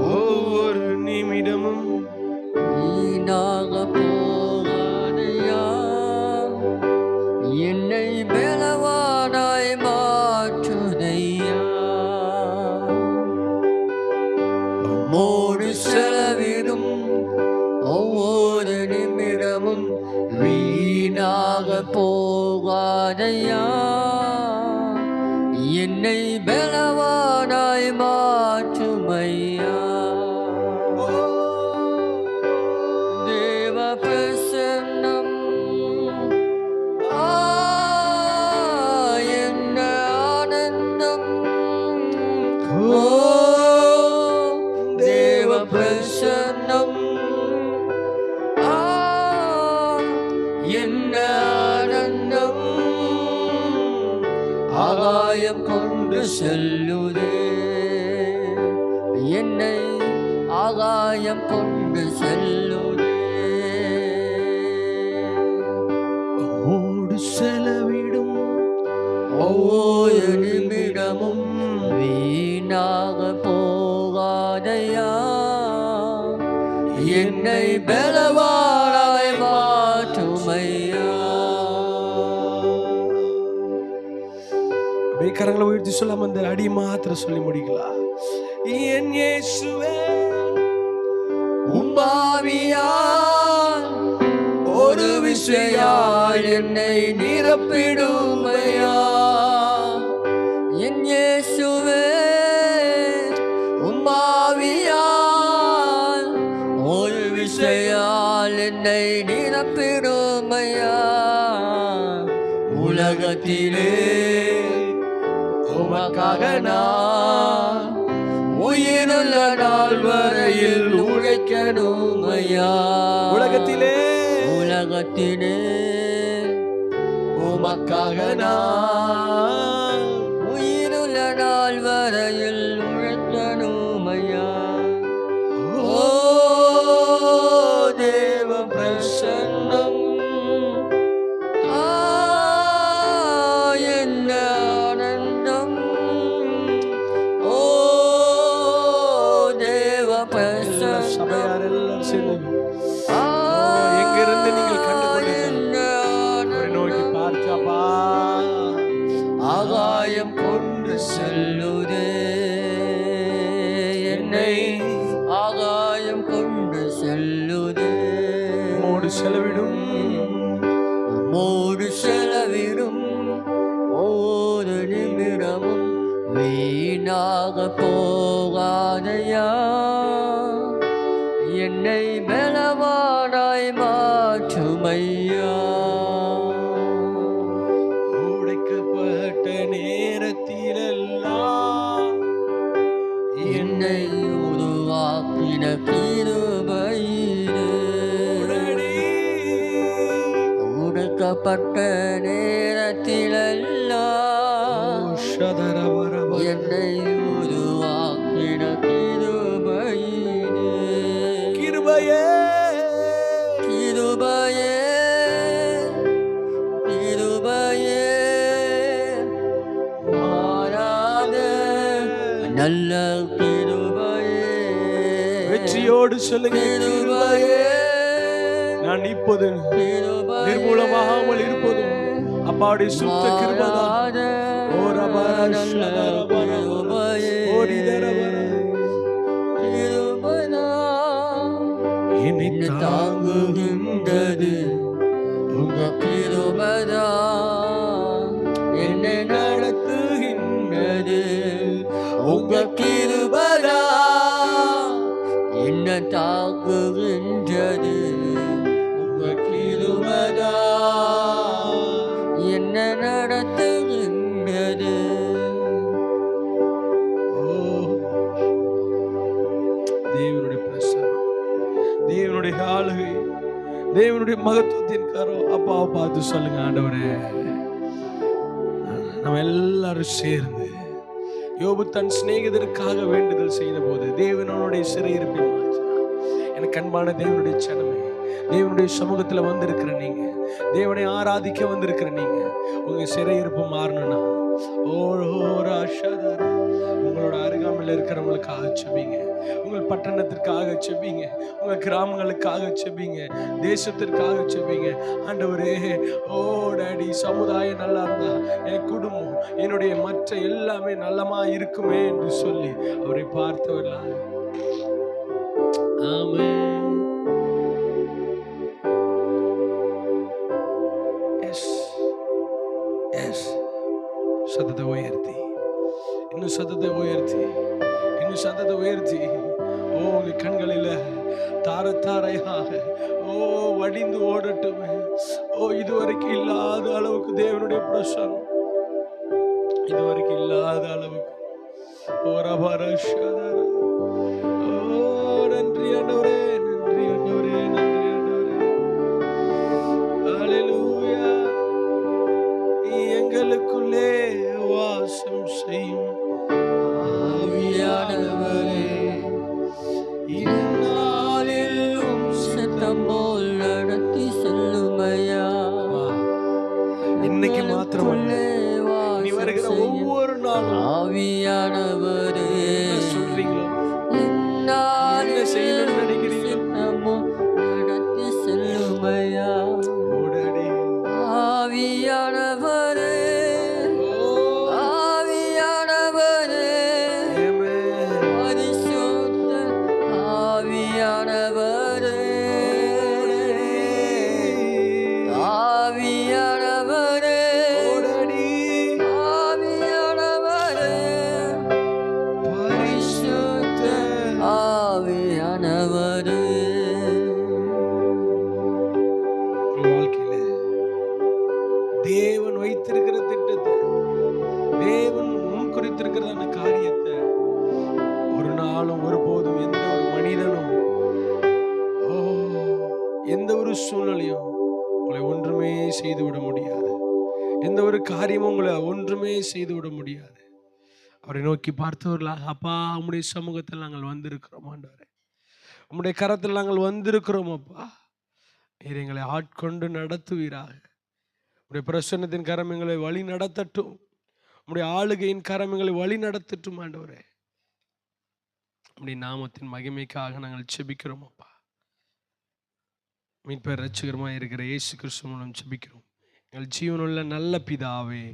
ஒவ்வொரு நிமிடமும் வீணாக போகாதையா, என்னை பலவானாய் மாற்றுதையா. உம்மோடு செலவிடும் ஒவ்வொரு நிமிடமும் வீணாக போகாதையா, என்னை பலவானாய் மாற்றுமையா. தேவ பிரசன்னம் என்ன ஆனந்தம். ஓ தேவ பிரசன்னம் என்ன ஆனந்தம். ஆகாயம் கொண்டு செல்லுதே, என்னை ஆகாயம் கொண்டு செல்லுதே. ஓடு செலவிடும் ஒவ்வொரு நிமிடமும் வீணாக போகாதையா, என்னை பலவானாய் மாற்றுமையா. அப்படியே கரங்களை உயர்த்தி சொல்லாம அந்த அடி மாத்திரம் சொல்லி முடிக்கலாம். என் இயேசுவே உம்பாவியால் ஒரு விசையால் என்னை நிரப்பிடுமையா. என் இயேசுவே உம்பாவியால் ஒரு விசையால் என்னை நிரப்பிடுமையா. உலகத்திலே உமக்காக நான் உயிருள்ள நாள் வரையில் உழைக்கணுமையா. உலகத்திலே உமக்காக நான் உயிருள்ள நாள் வரையில் உழைக்கணுமையா. ஓ தேவ பிரசன்னம் என்ன ஆனந்தம். ஓ தேவ பிரசன்னம். சபையார் எல்லாரும் சேர்ந்து எங்கிருந்து நீங்கள் கண்டுகொண்டீர்கள் நோக்கி பார்த்தாப்பா. ஆகாயம் கொண்டு செல்லுதே, என்னை ஆகாயம் கொண்டு செல்லுதே. மோடு செலவிடும் ஒவ்வொரு நிமிடமும் வீணாக போகாதையா, என்னை பலவானாய் மாற்றுமையா. உடைக்கப்பட்ட நேரத்திலெல்லாம் என்னை உருவாக்கின கிருபையிலே. உடைக்கப்பட்ட நேரத்திலெல்லாம் என்னை உருவாக்கின கிருபையிலே. கிருபையே கிருபையே கிருபையே மாறாத நல்ல கிருபையே. வெற்றியோடு சொல்லுங்க கிருபையே. நான் இப்போது நிர்மூலமாகாமல் இருப்பதும் அப்பாவுடைய சுத்த கிருபைதான். என்னை தாங்குகின்றது உங்க கிருபைதான், என்னை நடத்துகின்றது உங்க கிருபைதான், என்ன தாங்குகின்றது உங்க கிருபைதான், என்ன நடத்துகின்றது. தேவனுடைய பிரசன்னம், தேவனுடைய ஆளுகை, தேவனுடைய மகத்துவத்தின் கரம். அப்பாவை பார்த்து சொல்லுங்க, ஆண்டவரே நம்ம எல்லாரும் சேர்ந்து யோபு தன் சிநேகிதருக்காக வேண்டுதல் செய்த போது தேவனுடைய சிறையிருப்பை மாற்றினார். எனக்கு அன்பான தேவனுடைய சனமே, தேவனுடைய சமூகத்துல வந்திருக்கிற நீங்க, தேவனை ஆராதிக்க வந்திருக்கிற நீங்க, உங்க சிறையிருப்பு மாறணும்னா உங்களோட அருகாமையில் இருக்கிறவங்களுக்காக செபிங்க, உங்கள் பட்டணத்திற்காக செபிங்க, உங்க கிராமங்களுக்காக செபிங்க, தேசத்திற்காக செபிங்க. ஆண்டவரே, ஓ டாடி, சமுதாயம் நல்லா இருந்தா என் குடும்பம், என்னுடைய மற்ற எல்லாமே நல்லமா இருக்குமே என்று சொல்லி அவரை பார்த்தவர்களாக. ஆமென். எஸ் எஸ் சத்தத்தை உயர்த்தி, இன்னும் சத்தத்தை உயர்த்தி, இன்னும் சத்தத்தை உயர்த்தி. ஓ உங்க கண்களில் தார தாரையாக ஓ வடிந்து ஓடட்டுமே. ஓ இதுவரைக்கும் இல்லாத அளவுக்கு தேவனுடைய பிரசன்னம், இதுவரைக்கும் இல்லாத அளவுக்கு. ஓ ரபரஷதர. ஓ நன்றி ஆண்டவரே, நன்றி ஆண்டவரே, நன்றி ஆண்டவரே. ஹல்லேலூயா. எங்களுக்குள்ளே வாசம் செய்யும் ஆவியானவரே, இந்நாளிலும் சத்தம் போல் நடத்தி செல்லுமையா. இன்னைக்கு மாத்திரமல்ல, நீ வருகிற ஒவ்வொரு நாளும் ஆவியானவரே, என்ன சொல்றீங்களோ, என்ன இந்நாளிலும் செய்யணும்னு நினைக்கிறீங்களோ, சத்தம் போல் நடத்தி செல்லுமையா. ஓடாடி. ஆவியானவரே, ஓ ஆவியானவரே, ஆமென். பரிசுத்த ஆவியானவரே, ஆவியானவரே, ஓடாடி. ஆவியானவரே, பரிசுத்த ஆவியானவரே. வாழ்க்கையில தேவன் வைத்திருக்கிற திட்டத்தை, தேவன் முன் குறித்திருக்கிறதான காரியத்தை ஒரு நாளும் ஒருபோதும் எந்த ஒரு மனிதனும் எந்த ஒரு சூழ்நிலையும் உங்களை ஒன்றுமே செய்துவிட முடியாது. எந்த ஒரு காரியமும் உங்களை ஒன்றுமே செய்துவிட முடியாது. அவரை நோக்கி பார்த்தவர்களாக, அப்பா உம்முடைய சமூகத்தில் நாங்கள் வந்திருக்கிறோம் ஆண்டவரே, உம்முடைய கரத்தில் நாங்கள் வந்திருக்கிறோம் அப்பா, நீர் எங்களை ஆட்கொண்டு நடத்துவீராக. உடைய பிரசன்னத்தின் கரம் எங்களை வழி நடத்தட்டும், உடைய ஆளுகையின் கரம் எங்களை வழி நடத்தட்டும் ஆண்டவரே. உடைய நாமத்தின் மகிமைக்காக நாங்கள் செபிக்கிறோம் அப்பா. மீட்பர் ரட்சகரமாக இருக்கிற இயேசு கிறிஸ்து மூலம் செபிக்கிறோம் எங்கள் ஜீவனுள்ள நல்ல பிதாவே,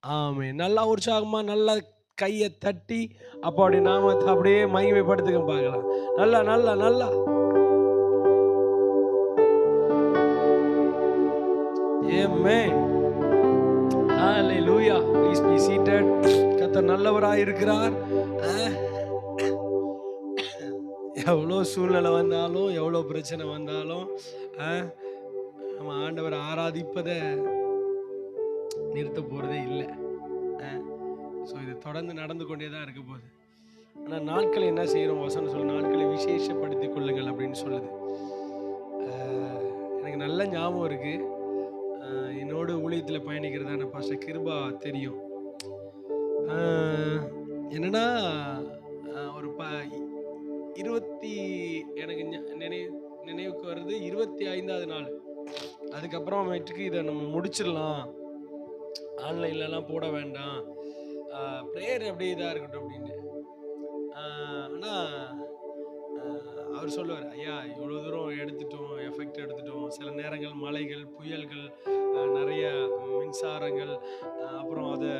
ஆமென். நல்லா உற்சாகமா நல்லா கையை தட்டி அப்பாவுடைய நாமத்தை அப்படியே மகிமைப்படுத்துக்க பார்க்கலாம். நல்லா நல்லா நல்லா. Amen. Hallelujah. Please be seated. கர்த்தர் நல்லவராய் இருக்கிறார். எவ்வளோ சூழ்நிலை வந்தாலும், எவ்வளோ பிரச்சனை வந்தாலும் நம்ம ஆண்டவரை ஆராதிப்பதை நிறுத்த போறதே இல்லை. ஸோ இது தொடர்ந்து நடந்து கொண்டே தான் இருக்க போகுது. ஆனால் நாட்களை என்ன செய்கிறோம், வசனம் சொல்ல நாட்களை விசேஷப்படுத்திக் கொள்ளுங்கள் அப்படின்னு சொல்லுது. எனக்கு நல்ல ஞாபகம் இருக்கு, என்னோட ஊழியத்தில் பயணிக்கிறதான பாஸ்டர் கிருபா தெரியும். என்னன்னா ஒரு 20 எனக்கு நினைவுக்கு வருது 25வது நாள். அதுக்கப்புறமேட்டுக்கு இதை நம்ம முடிச்சிடலாம், ஆன்லைன்லலாம் போட வேண்டாம், ப்ரேயர் அப்படியே இதாக இருக்கட்டும் அப்படின்னு. ஆனால் அவர் சொல்லுவார், ஐயா இவ்வளோ தூரம் எடுத்துட்டோம், எஃபெக்ட் எடுத்துட்டோம், சில நேரங்கள் மழைகள், புயல்கள், நிறைய மின்சாரங்கள், அப்புறம் அதை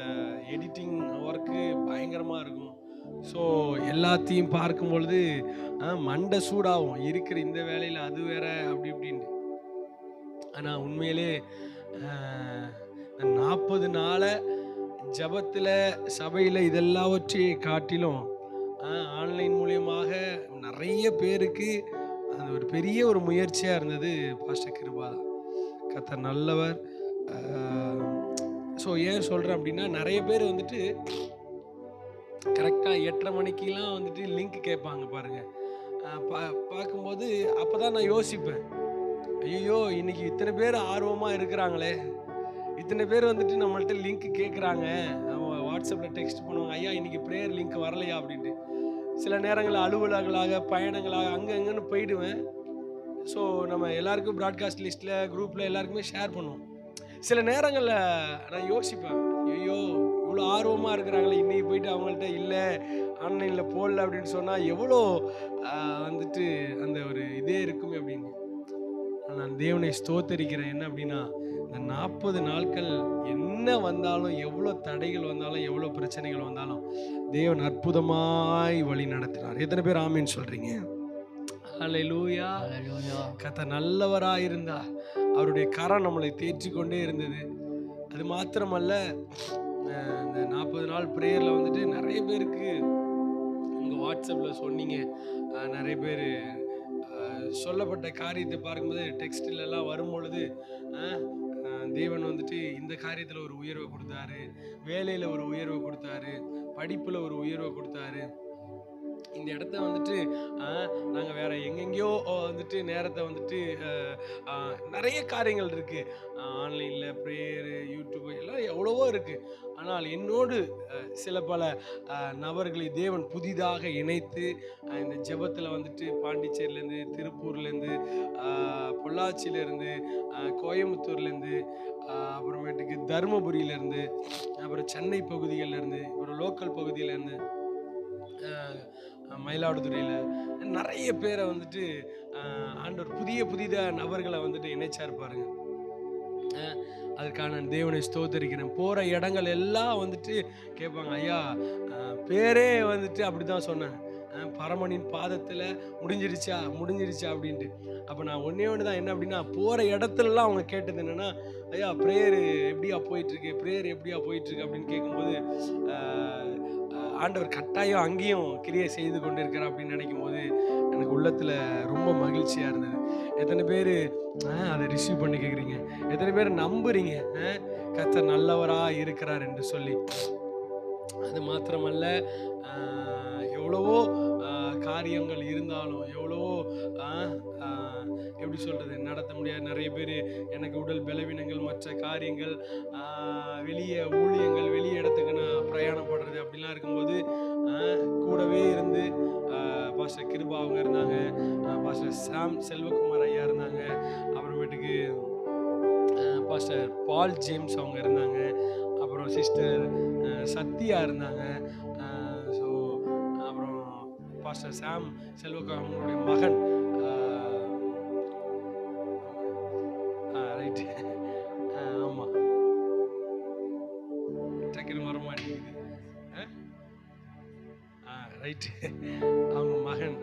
எடிட்டிங் ஒர்க்கு பயங்கரமாக இருக்கும். ஸோ எல்லாத்தையும் பார்க்கும் பொழுது மண்டை சூடாகும், இருக்கிற இந்த வேலையில் அது வேற அப்படி இப்படின்ட்டு. ஆனால் உண்மையிலே 40 நாளை ஜபத்தில் சபையில் இதெல்லாவற்றையும் காட்டிலும் ஆன்லைன் மூலியமாக நிறைய பேருக்கு அது ஒரு பெரிய ஒரு முயற்சியாக இருந்தது பாஸ்டர் கிருபா தான். கர்த்தர் நல்லவர். ஸோ ஏன் சொல்கிறேன் அப்படின்னா, நிறைய பேர் வந்துட்டு கரெக்டாக 8:30 மணிக்கெலாம் வந்துட்டு லிங்க் கேட்பாங்க பாருங்கள். பார்க்கும்போது அப்போ தான் நான் யோசிப்பேன், ஐயோ இன்னைக்கு இத்தனை பேர் ஆர்வமாக இருக்கிறாங்களே, இத்தனை பேர் வந்துட்டு நம்மள்ட்ட லிங்க் கேட்குறாங்க, வாட்ஸ்அப்பில் டெக்ஸ்ட் பண்ணுவாங்க, ஐயா இன்னைக்கு ப்ரேயர் லிங்க் வரலையா அப்படின்ட்டு. சில நேரங்களில் அலுவலகங்களாக பயணங்களாக அங்கே அங்கேன்னு போயிடுவேன். ஸோ நம்ம எல்லாருக்கும் ப்ராட்காஸ்ட் லிஸ்ட்டில் குரூப்பில் எல்லாருக்குமே ஷேர் பண்ணுவோம். சில நேரங்களில் நான் யோசிப்பேன், ஐயோ இவ்வளோ ஆர்வமாக இருக்கிறாங்களே, இன்னைக்கு போயிட்டு அவங்கள்ட்ட இல்லை ஆன்லைனில் போடல அப்படின்னு சொன்னால் எவ்வளோ வந்துட்டு அந்த ஒரு இதே இருக்குமே அப்படின்னு. நான் தேவனை ஸ்தோத்தரிக்கிறேன். என்ன அப்படின்னா, இந்த 40 நாட்கள் என்ன வந்தாலும், எவ்வளோ தடைகள் வந்தாலும், எவ்வளோ பிரச்சனைகள் வந்தாலும் தேவன் அற்புதமாய் வழி நடத்தினார். எத்தனை பேர் ஆமீன் சொல்றீங்க? ஹல்லேலூயா. கர்த்தர் நல்லவராய் இருந்தார். அவருடைய கரம் நம்மளை தேற்றிக் கொண்டே இருந்தது. அது மாத்திரமல்ல, இந்த 40 நாள் பிரேயரில் வந்துட்டு நிறைய பேருக்கு உங்கள் வாட்ஸ்அப்பில் சொன்னீங்க. நிறைய பேர் சொல்லப்பட்ட காரியத்தை பார்க்கும்போது டெக்ஸ்டிலெல்லாம் வரும்பொழுது தேவன் வந்துட்டு இந்த காரியத்தில் ஒரு உயர்வை கொடுத்தாரு, வேலையில் ஒரு உயர்வை கொடுத்தாரு, படிப்பில் ஒரு உயர்வை கொடுத்தாரு. இந்த இடத்த வந்துட்டு நாங்கள் வேற எங்கெங்கேயோ வந்துட்டு நேரத்தை வந்துட்டு நிறைய காரியங்கள் இருக்கு, ஆன்லைனில் ப்ரேயரு, யூடியூப் எல்லாம் எவ்வளவோ இருக்கு. ஆனால் என்னோடு சில பல நபர்களை தேவன் புதிதாக இணைத்து இந்த ஜெபத்தில் வந்துட்டு பாண்டிச்சேரியிலேருந்து, திருப்பூர்லேருந்து, பொள்ளாச்சியிலேருந்து, கோயம்புத்தூர்லேருந்து, அப்புறமேட்டுக்கு தருமபுரியிலேருந்து, அப்புறம் சென்னை பகுதிகளிலேருந்து, அப்புறம் லோக்கல் பகுதியிலேருந்து, மயிலாடுதுறையில் நிறைய பேரை வந்துட்டு ஆண்டவர் புதிய நபர்களை வந்துட்டு இணைச்சார் பாருங்க. அதுக்கான தேவனை ஸ்தோத்தரிக்கிறேன். போகிற இடங்கள் எல்லாம் வந்துட்டு கேட்பாங்க, ஐயா பேரே வந்துட்டு அப்படி தான் சொன்னேன், பரமனின் பாதத்தில் முடிஞ்சிருச்சா அப்படின்ட்டு. அப்போ நான் ஒன்று தான், என்ன அப்படின்னா, போகிற இடத்துலலாம் அவங்க கேட்டது என்னென்னா, ஐயா ப்ரேயர் எப்படியா போயிட்டுருக்கு அப்படின்னு கேட்கும்போது ஆண்டவர் கட்டாயம் அங்கேயும் கிரியை செய்து கொண்டு இருக்கிறார் அப்படின்னு நினைக்கும் போது எனக்கு உள்ளத்தில் ரொம்ப மகிழ்ச்சியாக இருந்தது. எத்தனை பேர் அதை ரிசீவ் பண்ணி கேட்குறீங்க? எத்தனை பேர் நம்புறீங்க கர்த்தர் நல்லவராக இருக்கிறார் என்று சொல்லி? அது மாத்திரமல்ல, எவ்வளவோ காரியங்கள் இருந்தாலும், எவ்வளவோ எப்படி சொல்கிறது, நடத்த முடியாது. நிறைய பேர் எனக்கு உடல் பலவீனங்கள், மற்ற காரியங்கள், வெளியே ஊழியங்கள், வெளியே இடத்துக்கு நான் பிரயாணப்படுறது அப்படிலாம் இருக்கும்போது கூடவே இருந்து பாஸ்டர் கிருபா அவங்க இருந்தாங்க, பாஸ்டர் சாம் செல்வகுமார் ஐயா இருந்தாங்க, அப்புறமேட்டுக்கு பாஸ்டர் பால் ஜேம்ஸ் அவங்க இருந்தாங்க, அப்புறம் சிஸ்டர் சத்யா இருந்தாங்க. ஸோ அப்புறம் பாஸ்டர் சாம் செல்வகுமார் அவங்களுடைய மகன், ரைட்டு, ஆமாம், டக்குன்னு வர மாட்டேங்குது, ரைட்டு, அவங்க மகன்.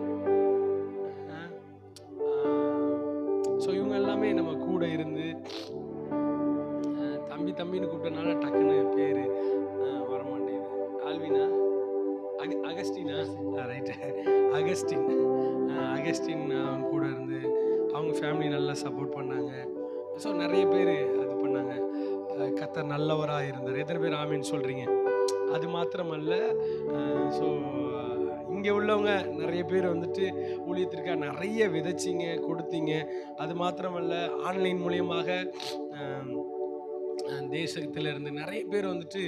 ஸோ இவங்க எல்லாமே நம்ம கூட இருந்து தம்பின்னு கூப்பிட்டனால டக்குன்னு பேர் வர மாட்டேங்குது. ஆல்வினா, அகஸ்டினா, ரைட்டு, அகஸ்டின் அவங்க கூட இருந்து அவங்க ஃபேமிலி நல்லா சப்போர்ட் பண்ணாங்க. ஸோ நிறைய பேர் அது பண்ணாங்க. கர்த்தர் நல்லவராக இருந்தார். எத்தனை பேர் ஆமீன் சொல்கிறீங்க? அது மாத்திரமல்ல, ஸோ இங்கே உள்ளவங்க நிறைய பேர் வந்துட்டு ஊழியத்திற்காக நிறைய விதைச்சிங்க, கொடுத்தீங்க. அது மாத்திரமல்ல, ஆன்லைன் மூலியமாக தேசத்திலிருந்து நிறைய பேர் வந்துட்டு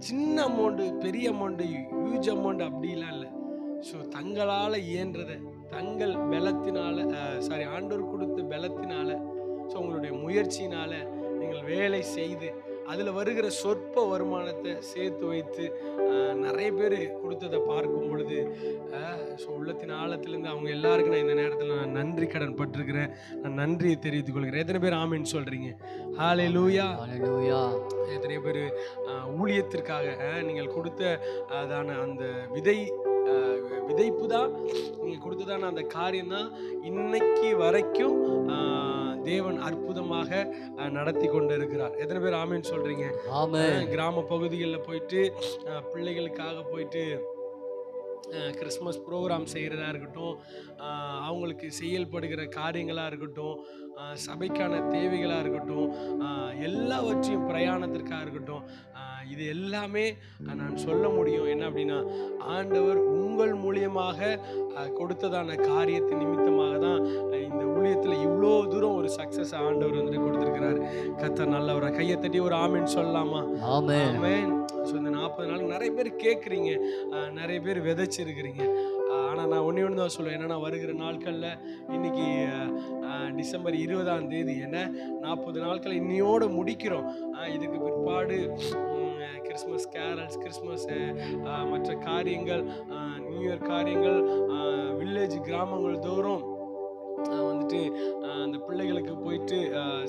சின்ன அமௌண்ட்டு, பெரிய அமௌண்ட்டு, ஹியூஜ் அமௌண்ட் அப்படிலாம் இல்லை. ஸோ தங்களால் இயன்றதை, தங்கள் பலத்தினால, ஆண்டவர் கொடுத்த பலத்தினால, ஸோ உங்களுடைய முயற்சியினால் நீங்கள் வேலை செய்து அதில் வருகிற சொற்ப வருமானத்தை சேர்த்து வைத்து நிறைய பேர் கொடுத்ததை பார்க்கும் பொழுது ஸோ உள்ளத்தின் ஆழத்திலேருந்து அவங்க எல்லாருக்கும் நான் இந்த நேரத்தில் நான் நன்றி கடன் பட்டிருக்கிறேன். நான் நன்றியை தெரிவித்துக் கொள்கிறேன். எத்தனை பேர் ஆமீன் சொல்கிறீங்க? ஹல்லேலூயா. எத்தனை பேர் ஊழியத்திற்காக நீங்கள் கொடுத்த அதான அந்த விதைப்பு தான், நீங்கள் கொடுத்ததான அந்த காரியம் தான் இன்னைக்கு வரைக்கும் தேவன் அற்புதமாக நடத்தி கொண்டு இருக்கிறார். எத்தனை பேர் ஆமீன் சொல்றீங்க? கிராம பகுதிகளில் போயிட்டு பிள்ளைகளுக்காக போயிட்டு கிறிஸ்மஸ் ப்ரோக்ராம் செய்கிறதா இருக்கட்டும், அவங்களுக்கு செயல்படுகிற காரியங்களாக இருக்கட்டும், சபைக்கான தேவைகளாக இருக்கட்டும், எல்லாவற்றையும் பிரயாணத்திற்காக இருக்கட்டும், இது எல்லாமே நான் சொல்ல முடியும். என்ன அப்படின்னா, ஆண்டவர் உங்கள் மூலியமாக கொடுத்ததான காரியத்தின் நிமித்தமாக தான் இந்த ஊழியத்தில் இவ்வளோ தூரம் ஒரு சக்ஸஸ் ஆண்டவர் வந்துட்டு கொடுத்துருக்கிறார். கர்த்தர் நல்லவரா. கையை தட்டி ஒரு ஆமீன் சொல்லலாமா? ஆமென். ஸோ இந்த 40 நாள் நிறைய பேர் கேட்குறீங்க, நிறைய பேர் விதைச்சிருக்கிறீங்க. ஆனால் நான் ஒன்று தான் சொல்லுவேன். என்னென்னா, வருகிற நாட்களில் இன்னைக்கு டிசம்பர் 20ஆம் தேதி, என்ன 40 நாட்கள் இன்னையோடு முடிக்கிறோம். இதுக்கு பிற்பாடு கிறிஸ்மஸ் கேரல்ஸ், கிறிஸ்மஸ் மற்ற காரியங்கள், நியூ இயர் காரியங்கள், வில்லேஜ் கிராமங்கள் தோறும் வந்துட்டு அந்த பிள்ளைகளுக்கு போயிட்டு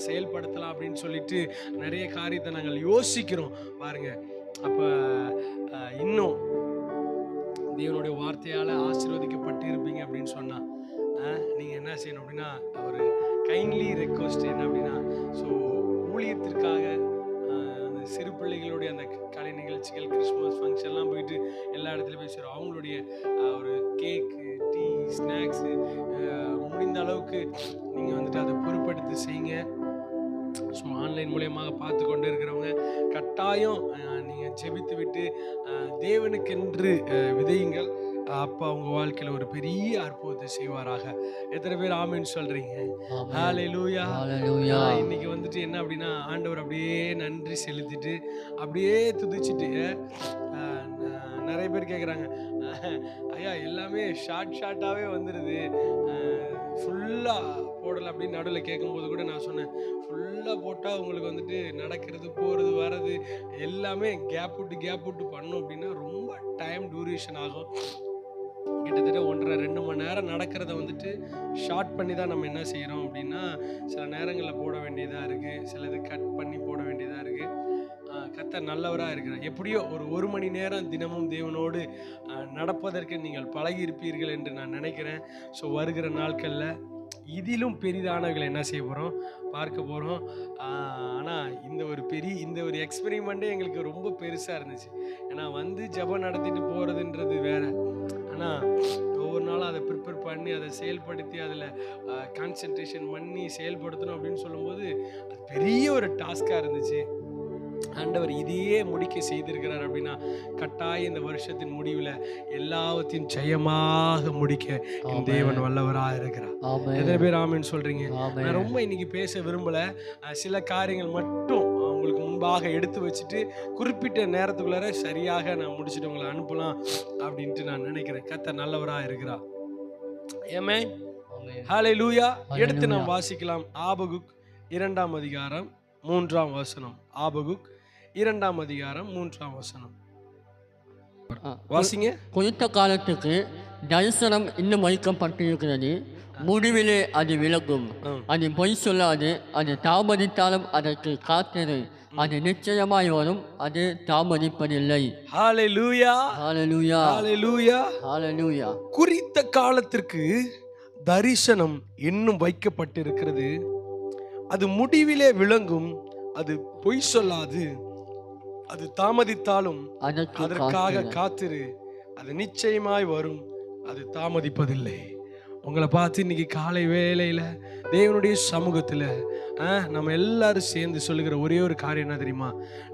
செயல்படுத்தலாம் அப்படின்னு சொல்லிட்டு நிறைய காரியத்தை நாங்கள் யோசிக்கிறோம் பாருங்க. அப்போ இன்னும் தேவனுடைய வார்த்தையால் ஆசீர்வதிக்கப்பட்டு இருப்பீங்க அப்படின்னு சொன்னால் நீங்கள் என்ன செய்யணும் அப்படின்னா, ஒரு கைண்ட்லி ரெக்வஸ்ட் என்ன அப்படின்னா, ஸோ ஊழியத்திற்காக அந்த சிறு பிள்ளைகளுடைய அந்த கலை நிகழ்ச்சிகள், கிறிஸ்மஸ் ஃபங்க்ஷன்லாம் போயிட்டு எல்லா இடத்துலையும் போய் சேரும். அவங்களுடைய ஒரு கேக்கு, டீ, ஸ்நாக்ஸு முடிந்த அளவுக்கு நீங்கள் வந்துட்டு அதை பொறுப்படுத்தி செய்யுங்க. ஸோ ஆன்லைன் மூலியமாக பார்த்து கொண்டு இருக்கிறவங்க கட்டாயம் நீங்கள் ஜெபித்து விட்டு தேவனுக்கென்று விதையுங்கள். அப்பா உங்க வாழ்க்கையில ஒரு பெரிய அற்புதத்தை செய்வாராக. எத்தனை பேர் ஆமென் சொல்றீங்க? ஹல்லேலூயா. இன்னைக்கு வந்துட்டு என்ன அப்படின்னா, ஆண்டவர் அப்படியே நன்றி செலுத்திட்டு அப்படியே துதிச்சுட்டு நிறைய பேர் கேட்குறாங்க, ஐயா எல்லாமே ஷார்ட்டாகவே வந்துடுது, ஃபுல்லாக போடலை அப்படின்னு நடுவில் கேட்கும்போது கூட நான் சொன்னேன், ஃபுல்லாக போட்டால் உங்களுக்கு வந்துட்டு நடக்கிறது, போகிறது, வர்றது எல்லாமே கேப் விட்டு பண்ணோம் அப்படின்னா ரொம்ப டைம் டூரேஷன் ஆகும். கிட்டத்தட்ட 1.5-2 மணி நேரம் நடக்கிறத வந்துட்டு ஷார்ட் பண்ணி தான் நம்ம என்ன செய்கிறோம் அப்படின்னா, சில நேரங்களில் போட வேண்டியதாக இருக்குது, சிலது கட் பண்ணி போட வேண்டியதாக இருக்குது. கர்த்தர் நல்லவராக இருக்கிறார். எப்படியோ ஒரு மணி நேரம் தினமும் தேவனோடு நடப்பதற்கு நீங்கள் பழகி இருப்பீர்கள் என்று நான் நினைக்கிறேன். ஸோ வருகிற நாட்களில் இதிலும் பெரிதானவர்களை என்ன செய்ய போகிறோம், பார்க்க போகிறோம். ஆனால் இந்த ஒரு எக்ஸ்பெரிமெண்ட்டே எங்களுக்கு ரொம்ப பெருசாக இருந்துச்சு. ஏன்னா வந்து ஜெபம் நடத்திட்டு போகிறதுன்றது வேற, ஆனால் ஒவ்வொரு நாளும் அதை ப்ரிப்பேர் பண்ணி அதை செயல்படுத்தி அதில் கான்சன்ட்ரேஷன் பண்ணி செயல்படுத்தணும் அப்படின்னு சொல்லும்போது அது பெரிய ஒரு டாஸ்காக இருந்துச்சு. ஆண்டவர் இதையே முடிக்க செய்திருக்கிறார் அப்படின்னா, கட்டாயம் இந்த வருஷத்தின் முடிவில் எல்லாவற்றையும் ஜெயமாக முடிக்க என் தேவன் வல்லவராக இருக்கிறார். எத்தனை பேர் ஆமென் சொல்றீங்க? நான் ரொம்ப இன்னைக்கு பேச விரும்பல, சில காரியங்கள் மட்டும் உங்களுக்கு முன்பாக எடுத்து வச்சுட்டு குறிப்பிட்ட நேரத்துக்குள்ளார சரியாக நான் முடிச்சுட்டு உங்களை அனுப்பலாம் அப்படின்ட்டு நான் நினைக்கிறேன். கர்த்தர் நல்லவராக இருக்கிறார். ஆமென். ஹல்லேலூயா. எடுத்து நாம் வாசிக்கலாம். ஆபகுக் 2ஆம் அதிகாரம் 3ஆம் வசனம். ஆபகுக் 2ஆம் அதிகாரம் 3ஆம் வசனம் வாசிங்க. குறித்த காலத்துக்கு தரிசனம் இன்னும் வைக்கப்பட்டிருக்கிறது, முடிவிலே அது விளங்கும். அது பொய் சொல்லாது, அது தாமதித்தாலும் அதற்கு காத்திரு, அது நிச்சயமாய் வரும், அது தாமதிப்பதில்லை. ஹல்லேலூயா. ஹல்லேலூயா. ஹல்லேலூயா. ஹல்லேலூயா. குறித்த காலத்திற்கு தரிசனம் இன்னும் வைக்கப்பட்டிருக்கிறது, அது முடிவிலே விளங்கும், அது பொய் சொல்லாது, அது தாமதித்தாலும் அதற்காக காத்திரு, அது நிச்சயமாய் வரும், அது தாமதிப்பதில்லை. உங்களை பார்த்து இன்னைக்கு காலை வேளையில தேவனுடைய சமூகத்துல நம்ம எல்லாரும் சேர்ந்து சொல்லுகிற ஒரே ஒரு காரியம் என்ன தெரியுமா?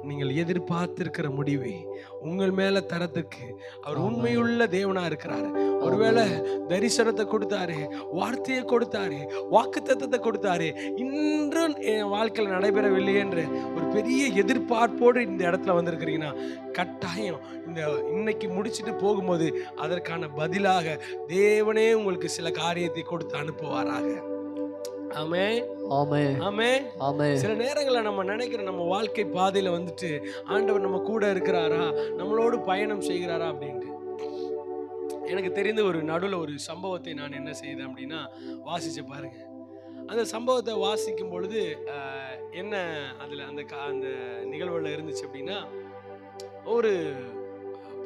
நீங்கள் எதிர்பார்த்திருக்கிற முடிவை உங்கள் மேல தரத்துக்கு அவர் உண்மையுள்ள தேவனா இருக்கிறாரு. ஒருவேளை தரிசனத்தை கொடுத்தாரு, வார்த்தையை கொடுத்தாரு, வாக்குத்தத்தத்தை கொடுத்தாரு, இன்றும் என் வாழ்க்கையில் நடைபெறவில்லை என்ற ஒரு பெரிய எதிர்பார்ப்போடு இந்த இடத்துல வந்திருக்கிறீங்கன்னா, கட்டாயம் இன்னைக்கு முடிச்சுட்டு போகும்போது அதற்கான பதிலாக தேவனே உங்களுக்கு சில காரியத்தை கொடுத்து அனுப்புவாராக. ஆமென். ஆமென். ஆமென். ஆமென். சில நேரங்களில் நம்ம நினைக்கிறோம், நம்ம வாழ்க்கை பாதையில வந்துட்டு ஆண்டவர் நம்ம கூட இருக்கிறாரா, நம்மளோடு பயணம் செய்கிறாரா அப்படின்ட்டு. எனக்கு தெரிந்த ஒரு நடுவில் ஒரு சம்பவத்தை நான் என்ன செய்தேன் அப்படின்னா வாசிச்ச பாருங்க. அந்த சம்பவத்தை வாசிக்கும் பொழுது என்ன அதில் அந்த நிகழ்வுல இருந்துச்சு அப்படின்னா, ஒரு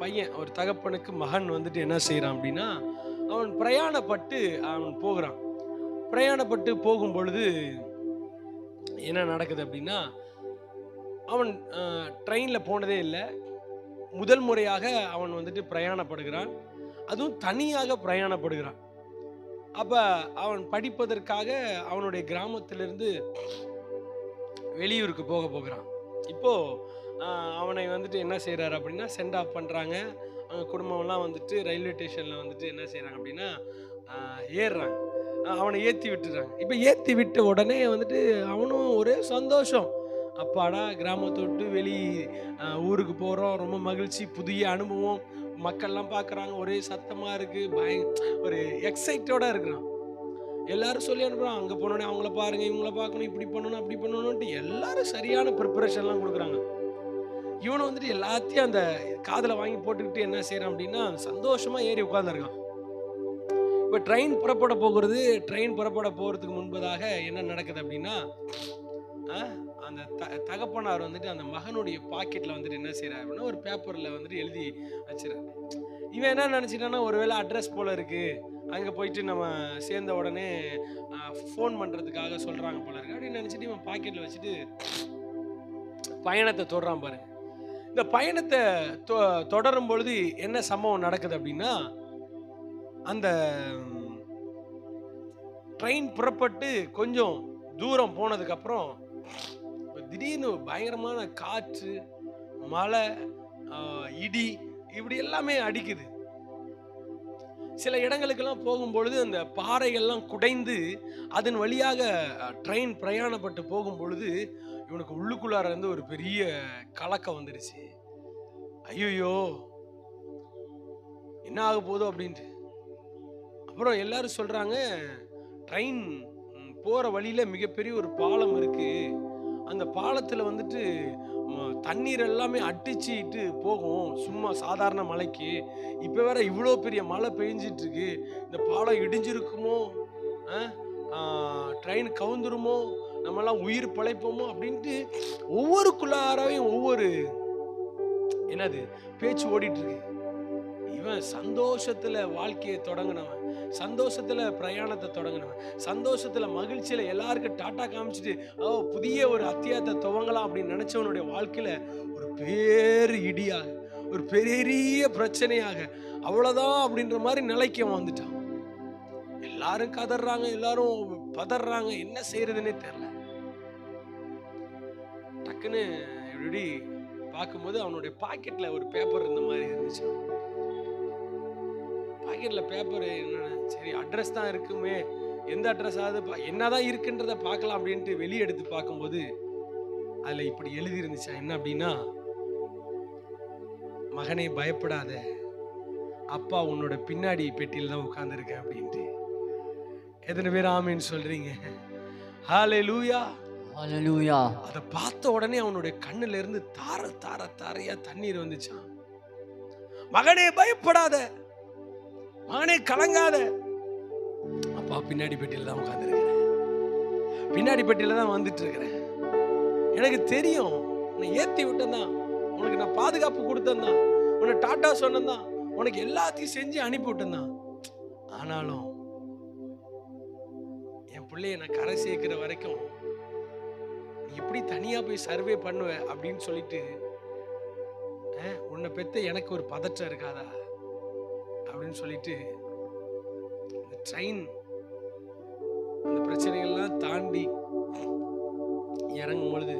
பையன், ஒரு தகப்பனுக்கு மகன் வந்துட்டு என்ன செய்கிறான் அப்படின்னா, அவன் பிரயாணப்பட்டு அவன் போகிறான். பிரயாணப்பட்டு போகும் பொழுது என்ன நடக்குது அப்படின்னா, அவன் ட்ரெயினில் போனதே இல்லை, முதல் முறையாக அவன் வந்துட்டு பிரயாணப்படுகிறான், அதுவும் தனியாக பிரயாணப்படுகிறான். அப்போ அவன் படிப்பதற்காக அவனுடைய கிராமத்திலிருந்து வெளியூருக்கு போகிறான். இப்போது அவனை வந்துட்டு என்ன செய்கிறாரு அப்படின்னா சென்ட் ஆஃப் பண்ணுறாங்க. அவங்க குடும்பம்லாம் வந்துட்டு ரயில்வே ஸ்டேஷனில் வந்துட்டு என்ன செய்கிறாங்க அப்படின்னா ஏறுறாங்க, அவனை ஏற்றி விட்டுறாங்க. இப்போ ஏற்றி விட்ட உடனே வந்துட்டு அவனும் ஒரே சந்தோஷம், அப்பாடா கிராமத்தை விட்டு வெளி ஊருக்கு போகிறோம், ரொம்ப மகிழ்ச்சி, புதிய அனுபவம், மக்கள்லாம் பார்க்குறாங்க, ஒரே சத்தமாக இருக்குது, ஒரு எக்ஸைட்டோட இருக்கிறான். எல்லாரும் சொல்லி அனுப்புகிறான், அங்கே போனோடனே அவங்கள பாருங்கள், இவங்கள பார்க்கணும், இப்படி பண்ணணும், அப்படி பண்ணணும்ன்ட்டு எல்லாரும் சரியான ப்ரிப்பரேஷன்லாம் கொடுக்குறாங்க. இவனை வந்துட்டு எல்லாத்தையும் அந்த காதுல வாங்கி போட்டுக்கிட்டு என்ன செய்யறான் அப்படின்னா சந்தோஷமா ஏறி உட்கார்ந்துருக்கான். இப்ப ட்ரெயின் புறப்பட போறதுக்கு முன்பதாக என்ன நடக்குது அப்படின்னா, அந்த தகப்பனார் வந்துட்டு அந்த மகனுடைய பாக்கெட்ல வந்துட்டு என்ன செய்யறாரு அப்படின்னா ஒரு பேப்பர்ல வந்துட்டு எழுதி வச்சிருக்காரு. இவன் என்ன நினைச்சிட்டான்னா ஒருவேளை அட்ரஸ் போல இருக்கு, அங்க போயிட்டு நம்ம சேர்ந்த உடனே ஃபோன் பண்றதுக்காக சொல்றாங்க போல இருக்கு அப்படின்னு நினைச்சிட்டு இவன் பாக்கெட்ல வச்சுட்டு பயணத்தை தொடரான் பாருங்க. இந்த பயணத்தை தொடரும் பொழுது என்ன சம்பவம் நடக்குது அப்படின்னா, அந்த ட்ரெயின் புறப்பட்டு கொஞ்சம் தூரம் போனதுக்கு அப்புறம் திடீர்னு பயங்கரமான காற்று, மழை, இடி இப்படி எல்லாமே அடிக்குது. சில இடங்களுக்கெல்லாம் போகும்பொழுது அந்த பாறைகள்லாம் குடைந்து அதன் வழியாக ட்ரெயின் பிரயாணப்பட்டு போகும் பொழுது இவனுக்கு உள்ளுக்குள்ளார இருந்து ஒரு பெரிய கலக்கம் வந்துடுச்சு. ஐயோ என்ன ஆக போதோ அப்படின்ட்டு. அப்புறம் எல்லாரும் சொல்றாங்க, ட்ரெயின் போற வழியில மிகப்பெரிய ஒரு பாலம் இருக்கு, அந்த பாலத்துல வந்துட்டு தண்ணீர் எல்லாமே அடிச்சுட்டு போகும், சும்மா சாதாரண மழைக்கு. இப்ப வேற இவ்வளோ பெரிய மழை பெஞ்சிட்டு இருக்கு, இந்த பாலம் இடிஞ்சிருக்குமோ, ட்ரெயின் கவுந்துருமோ, நம்மெல்லாம் உயிர் பிழைப்போமோ அப்படின்ட்டு ஒவ்வொருக்குள்ளாரையும் ஒவ்வொரு என்னது பேச்சு ஓடிட்டு இருக்கு. இவன் சந்தோஷத்துல வாழ்க்கையை தொடங்கினவன், சந்தோஷத்துல பிரயாணத்தை தொடங்கினவன், சந்தோஷத்துல மகிழ்ச்சியில எல்லாருக்கும் டாட்டா காமிச்சிட்டு புதிய ஒரு அத்தியாயத்தை துவங்கலாம் அப்படின்னு நினைச்சவனுடைய வாழ்க்கையில ஒரு பேரு இடியாக, ஒரு பெரிய பிரச்சனையாக, அவ்வளவுதான் அப்படின்ற மாதிரி நிலைக்கு வந்துட்டான். எல்லாரும் கதறாங்க, எல்லாரும் பதறாங்க, என்ன செய்யறதுன்னே தெரியல. டக்குன்னு இப்படி பார்க்கும்போது அவனுடைய பாக்கெட்ல ஒரு பேப்பர் இருந்த மாதிரி இருந்துச்சு. பாக்கெட்ல பேப்பர் என்னன்னு, சரி அட்ரஸ் தான் இருக்குமே, எந்த அட்ரஸ் ஆகுது என்னதான் இருக்குன்றத பார்க்கலாம் அப்படின்ட்டு வெளியே எடுத்து பார்க்கும்போது அதுல இப்படி எழுதி இருந்துச்சா என்ன அப்படின்னா, மகனே பயப்படாத, அப்பா உன்னோட பின்னாடி பெட்டியில தான் உட்கார்ந்துருக்கேன் அப்படின்ட்டு. எத்தனை பேர் ஆமீன் சொல்றீங்க? ஹல்லேலூயா, ஹல்லேலூயா. அதை பார்த்த உடனே அவனுடைய கண்ணுல இருந்து தாரையா தண்ணீர் வந்துச்சான். மகனே பயப்படாத, மகனே கலங்காத, அப்பா பின்னாடி பெட்டியில தான் உட்கார்ந்து இருக்கிறேன், பின்னாடி பெட்டியில தான் வந்துட்டு இருக்கிறேன். எனக்கு தெரியும், உன்னை ஏத்தி விட்டேன், உனக்கு நான் பாதுகாப்பு கொடுத்தேன், உன்னை டாட்டா சொன்னேன், உனக்கு எல்லாத்தையும் செஞ்சு அனுப்பி விட்டேன். ஆனாலும் என் பிள்ளைய நான் கரை சேர்க்கிற வரைக்கும் எப்படி தனியா போய் சர்வே பண்ணுவ அப்படின்னு சொல்லிட்டு உன்னை பெத்த எனக்கு ஒரு பதற்றம் இருக்காதா அப்படின்னு சொல்லிட்டு இந்த ட்ரெயின் அந்த பிரச்சனைகள்லாம் தாண்டி இறங்கும் பொழுது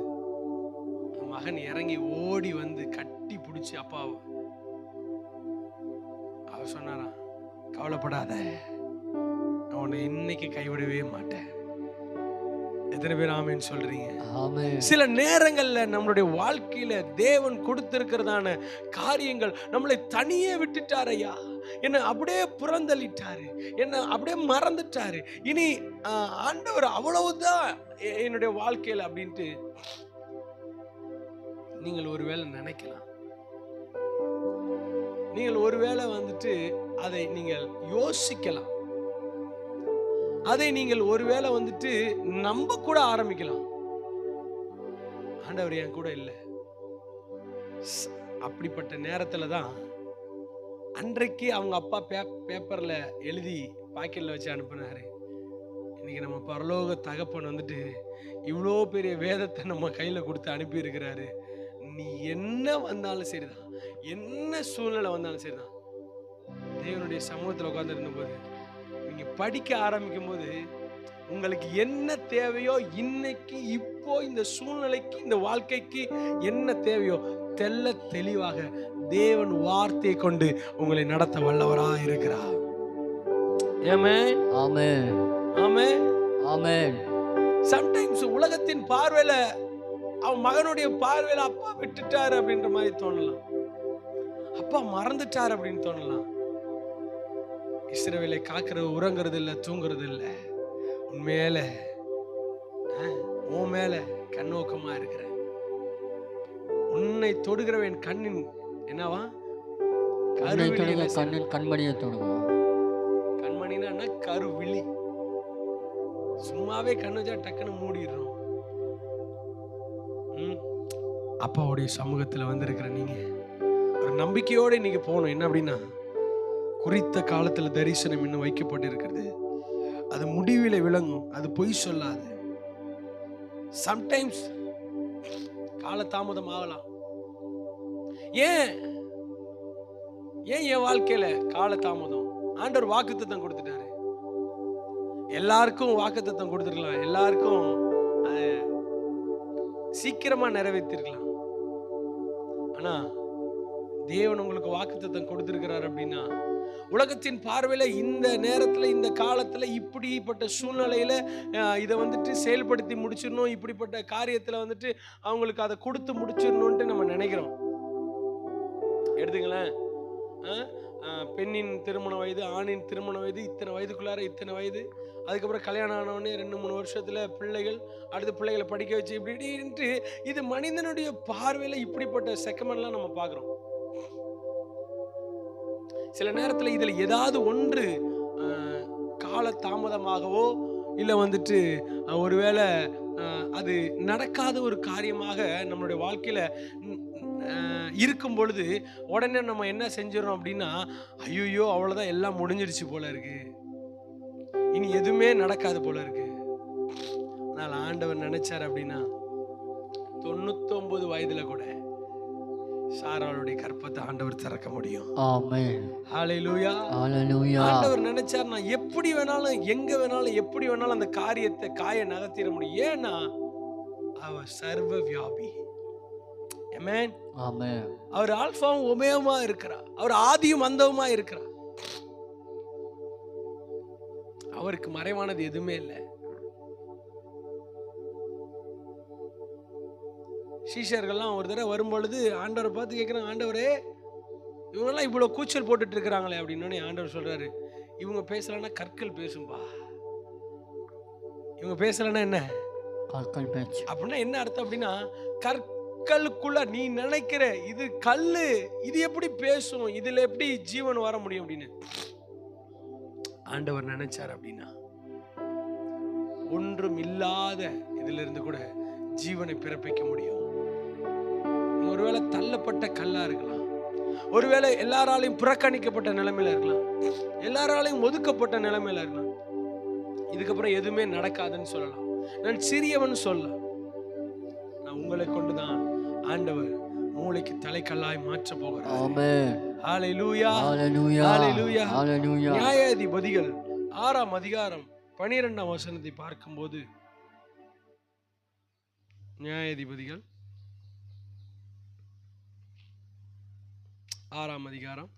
மகன் இறங்கி ஓடி வந்து கட்டி பிடிச்சி அப்பாவை அவ சொன்னாராம், கவலைப்படாத, நான் உன்னை இன்னைக்கு கைவிடவே மாட்டேன். எத்தனை பேர் ஆமீன் சொல்றீங்க? சில நேரங்கள்ல நம்மளுடைய வாழ்க்கையில தேவன் கொடுத்திருக்கிறதான காரியங்கள் நம்மளை தனியே விட்டுட்டாரு ஐயா, என்ன அப்படியே புறந்தள்ளிட்டாரு, என்ன அப்படியே மறந்துட்டாரு, இனி ஆண்டவர் அவ்வளவுதான் என்னுடைய வாழ்க்கையில அப்படின்ட்டு நீங்கள் ஒருவேளை நினைக்கலாம். நீங்கள் ஒருவேளை வந்துட்டு அதை நீங்கள் யோசிக்கலாம், அதை நீங்கள் ஒருவேளை வந்துட்டு நம்ப கூட ஆரம்பிக்கலாம். ஆண்டவர் என் கூட இல்லை. அப்படிப்பட்ட நேரத்துல தான் அன்றைக்கு அவங்க அப்பா பேப்பர்ல எழுதி பாக்கெட்ல வச்சு அனுப்புனாரு. இன்னைக்கு நம்ம பரலோக தகப்பன் வந்துட்டு இவ்வளோ பெரிய வேதத்தை நம்ம கையில கொடுத்து அனுப்பி இருக்கிறாரு. நீ என்ன வந்தாலும் சரிதான், என்ன சூழ்நிலை வந்தாலும் சரிதான், தேவனுடைய சமூகத்தில் உட்கார்ந்து இருந்தபோது நீங்க படிக்க ஆரம்பிக்கும் போது உங்களுக்கு என்ன தேவையோ, இன்னைக்கு இப்போ இந்த சூழ்நிலைக்கு இந்த வாழ்க்கைக்கு என்ன தேவையோ தெல்ல தெளிவாக தேவன் வார்த்தையை கொண்டு உங்களை நடத்த வல்லவராக இருக்கிறார். ஆமென், ஆமென், ஆமென், ஆமென். சம்டைம்ஸ் உலகத்தின் பார்வையில அவன் மகனுடைய பார்வையில அப்பா விட்டுட்டாரு அப்படின்ற மாதிரி தோணலாம், அப்பா மறந்துட்டாரு அப்படின்னு தோணலாம். இஸ்ரவேலை காக்கிற உறங்குறது இல்லை, தூங்குறது இல்லை, உன் மேல கண்ணோக்கமா இருக்கிற உன்னை தொடுகிறவன் கண்ணின் என்னவா உன்னை கருவிழி தொடுக என்ன செய்யணும்? கண்ணின் கண்மணியை தொடுவோம். கண்மணினா கருவிழி. சும்மாவே கண்ணு வச்சா டக்குன்னு மூடிடுறோம். அப்பாவுடைய சமூகத்துல வந்திருக்கிற நீங்க ஒரு நம்பிக்கையோட இன்னைக்கு போகணும். என்ன அப்படின்னா, குறித்த காலத்துல தரிசனம் இன்னும் வைக்கப்பட்டு இருக்கிறது. அது முடிவில விளங்கும். அது பொய் சொல்லாது. சம்டைம்ஸ் கால தாமதம் ஆகலாம். ஏன் என் வாழ்க்கையில கால தாமதம்? ஆண்டவர் வாக்குத்தத்தம் கொடுத்துட்டாரு. எல்லாருக்கும் வாக்குத்தத்தம் கொடுத்துருக்கலாம். எல்லாருக்கும் சீக்கிரமா நிறைவேற்றிருக்கலாம். ஆனா தேவன் உங்களுக்கு வாக்குத்தத்தம் கொடுத்திருக்கிறார் அப்படின்னா, உலகத்தின் பார்வையில இந்த நேரத்துல இந்த காலத்துல இப்படிப்பட்ட சூழ்நிலையில இதை வந்துட்டு செயல்படுத்தி முடிச்சிடணும், இப்படிப்பட்ட காரியத்துல வந்துட்டு அவங்களுக்கு அதை கொடுத்து முடிச்சிடணும்ட்டு நம்ம நினைக்கிறோம். எடுத்துங்களேன், பெண்ணின் திருமண வயது, ஆணின் திருமண வயது, இத்தனை வயதுக்குள்ளார இத்தனை வயது, அதுக்கப்புறம் கல்யாணம் ஆனவொடனே 2-3 வருஷத்துல பிள்ளைகள், அடுத்த பிள்ளைகளை படிக்க வச்சு இப்படின்ட்டு இது மனிதனுடைய பார்வையில இப்படிப்பட்ட செகமெண்ட்லாம் நம்ம பார்க்குறோம். சில நேரத்தில் இதுல ஏதாவது ஒன்று கால தாமதமாகவோ இல்லை வந்துட்டு ஒருவேளை அது நடக்காத ஒரு காரியமாக நம்மளுடைய வாழ்க்கையில இருக்கும் பொழுது உடனே நம்ம என்ன செஞ்சிடறோம் அப்படின்னா, ஐயோ அவ்வளோதான், எல்லாம் முடிஞ்சிடுச்சு போல இருக்கு, இனி எதுவுமே நடக்காது போல இருக்கு. அதனால ஆண்டவர் நினைச்சார் அப்படின்னா 99 வயதுல கூட சாராளுடைய கற்பத்தை ஆண்டவர் திறக்க முடியும். ஆமென். ஹல்லேலூயா. ஹல்லேலூயா. ஆண்டவர் நினைச்சார் நான் எப்படி வேணாலும் எங்க வேணாலும் எப்படி வேணாலும் அந்த காய நகர்த்திட முடியும். ஏன்னா அவர் சர்வ வியாபி. ஆமென். ஆமென். அவர் ஆல்பாவும் ஒமேகமா இருக்கிறார். அவர் ஆதியும் அந்தவுமா இருக்கிறார். அவருக்கு மறைவானது எதுவுமே இல்லை. சீஷர்கள்லாம் ஒரு தடவை வரும்பொழுது ஆண்டவரை பார்த்து கேட்குறாங்க, ஆண்டவரே இவங்கெல்லாம் இவ்வளோ கூச்சல் போட்டுட்டு இருக்கிறாங்களே அப்படின்னு. ஆண்டவர் சொல்றாரு, இவங்க பேசலன்னா கற்கள் பேசும்பா. இவங்க பேசலன்னா என்ன? கற்கள் பேச்சு. அப்படின்னா என்ன அர்த்தம் அப்படின்னா, கற்களுக்குள்ள நீ நினைக்கிற இது கல்லு, இது எப்படி பேசும், இதுல எப்படி ஜீவன் வர முடியும் அப்படின்னு ஆண்டவர் நினைச்சார். அப்படின்னா ஒன்றும் இல்லாத இதுல இருந்து கூட ஜீவனை பிறப்பிக்க முடியும். ஒருவேளை தள்ளப்பட்ட கல்லா இருக்கலாம், ஒருவேளை எல்லாராலையும் புறக்கணிக்கப்பட்ட நிலைமையில இருக்கலாம், எல்லாராலையும் ஒதுக்கப்பட்ட நிலைமையில இருக்கலாம். இதுக்கப்புறம் எதுவுமே நடக்காதுன்னு சொல்லலாம், நான் சிறியவன் சொல்லலாம். நான் உங்களை கொண்டுதான் ஆண்டவர் மூளைக்கு தலைக்கல்லாய் மாற்ற போகிறார். ஆமென். ஹல்லேலூயா. ஹல்லேலூயா. ஹல்லேலூயா. ஹல்லேலூயா. நியாயாதிபதிகள் 6ஆம் அதிகாரம் 12ஆம் வசனத்தை பார்க்கும்போது, நியாயாதிபதிகள் 6ஆம் அதிகாரம்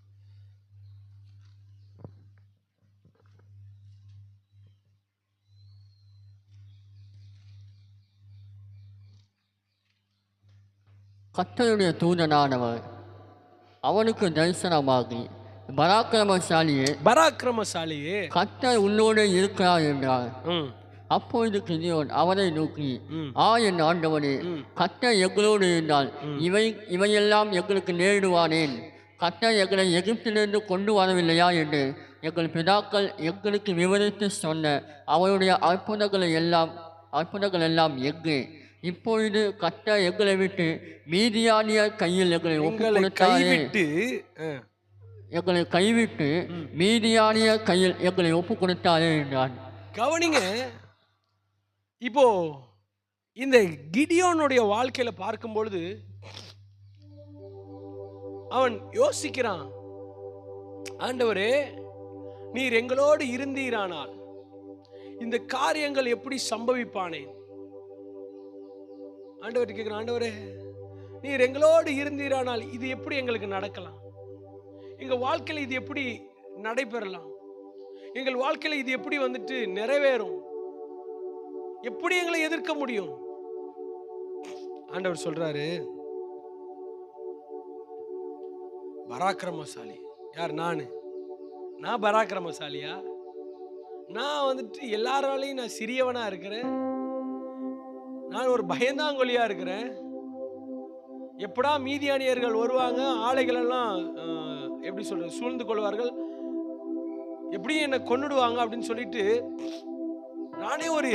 கர்த்தருடைய தூதனானவர் அவனுக்கு தரிசனமாகி, பராக்கிரமசாலியே கர்த்தர் உன்னோடு இருக்கிறார் என்றார். அப்பொழுது கிதியோன் அவரை நோக்கி, என் ஆண்டவனே, கர்த்தர் எங்களோடு இருந்தால் இவையெல்லாம் எங்களுக்கு நேரிடுவானேன்? கர்த்தர் எங்களை எகிப்திலிருந்து கொண்டு வரவில்லையா என்று எங்கள் பிதாக்கள் எங்களுக்கு விவரித்து சொன்ன அவருடைய அற்புதங்கள் எல்லாம் எங்கே? இப்பொழுது கர்த்தர் எங்களை விட்டு மீதியானியர் கையில் எங்களை கைவிட்டு மீதியானியர் கையில் எங்களை ஒப்பு கொடுத்தாரே என்றான். கவனிங்க, இப்போ இந்த கிடியோனுடைய வாழ்க்கையில பார்க்கும் பொழுது அவன் யோசிக்கிறான், ஆண்டவரே நீர் எங்களோடு இருந்தீரானால் இந்த காரியங்கள் எப்படி சம்பவிப்பானேன்? ஆண்டவர் கேட்கிறான், ஆண்டவரே நீர் எங்களோடு இருந்தீரானால் இது எப்படி எங்களுக்கு நடக்கலாம்? எங்க வாழ்க்கையில இது எப்படி நடைபெறலாம்? எங்கள் வாழ்க்கையில இது எப்படி வந்துட்டு நிறைவேறும்? எப்படி எங்களை எதிர்க்க முடியும்? ஆண்டவர் சொல்றாரு, பராக்கிரமசாலி யார்? நான் பராக்கிரமசாலியா? நான் வந்துட்டு எல்லாராலையும் நான் சிறியவனா இருக்கிறேன், நான் ஒரு பயந்தாங்கொலியா இருக்கிறேன். எப்படா மீதியானியர்கள் வருவாங்க, ஆலைகள் எல்லாம் எப்படி சொல்றது, சூழ்ந்து கொள்வார்கள், எப்படியும் என்ன கொன்னுடுவாங்க அப்படின்னு சொல்லிட்டு நானே ஒரு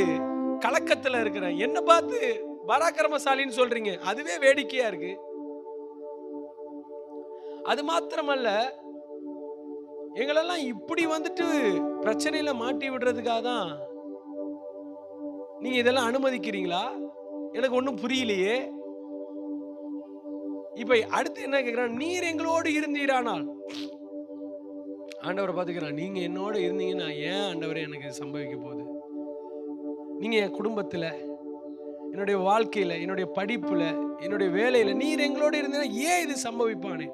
கலக்கத்துல இருக்கிறேன். என்ன பார்த்து பராக்கிரமசாலின்னு சொல்றீங்க, அதுவே வேடிக்கையா இருக்கு. அது மாத்திரமல்ல, எங்களெல்லாம் இப்படி வந்துட்டு பிரச்சனையில மாட்டி விடுறதுக்காக தான் நீங்க இதெல்லாம் அனுமதிக்கிறீங்களா? எனக்கு ஒண்ணும் புரியலையே. இப்ப அடுத்து என்ன கேக்குறான், நீர் எங்களோடு இருந்தீரானால். ஆண்டவரை பாத்துக்கிறான், நீங்க என்னோட இருந்தீங்கன்னா ஏன் ஆண்டவரே எனக்கு சம்பவிக்க போகுது? நீங்க என் குடும்பத்துல, என்னுடைய வாழ்க்கையில, என்னுடைய படிப்புல, என்னுடைய வேலையில நீர் எங்களோட இருந்தீங்கன்னா ஏன் இது சம்பவிப்பானே?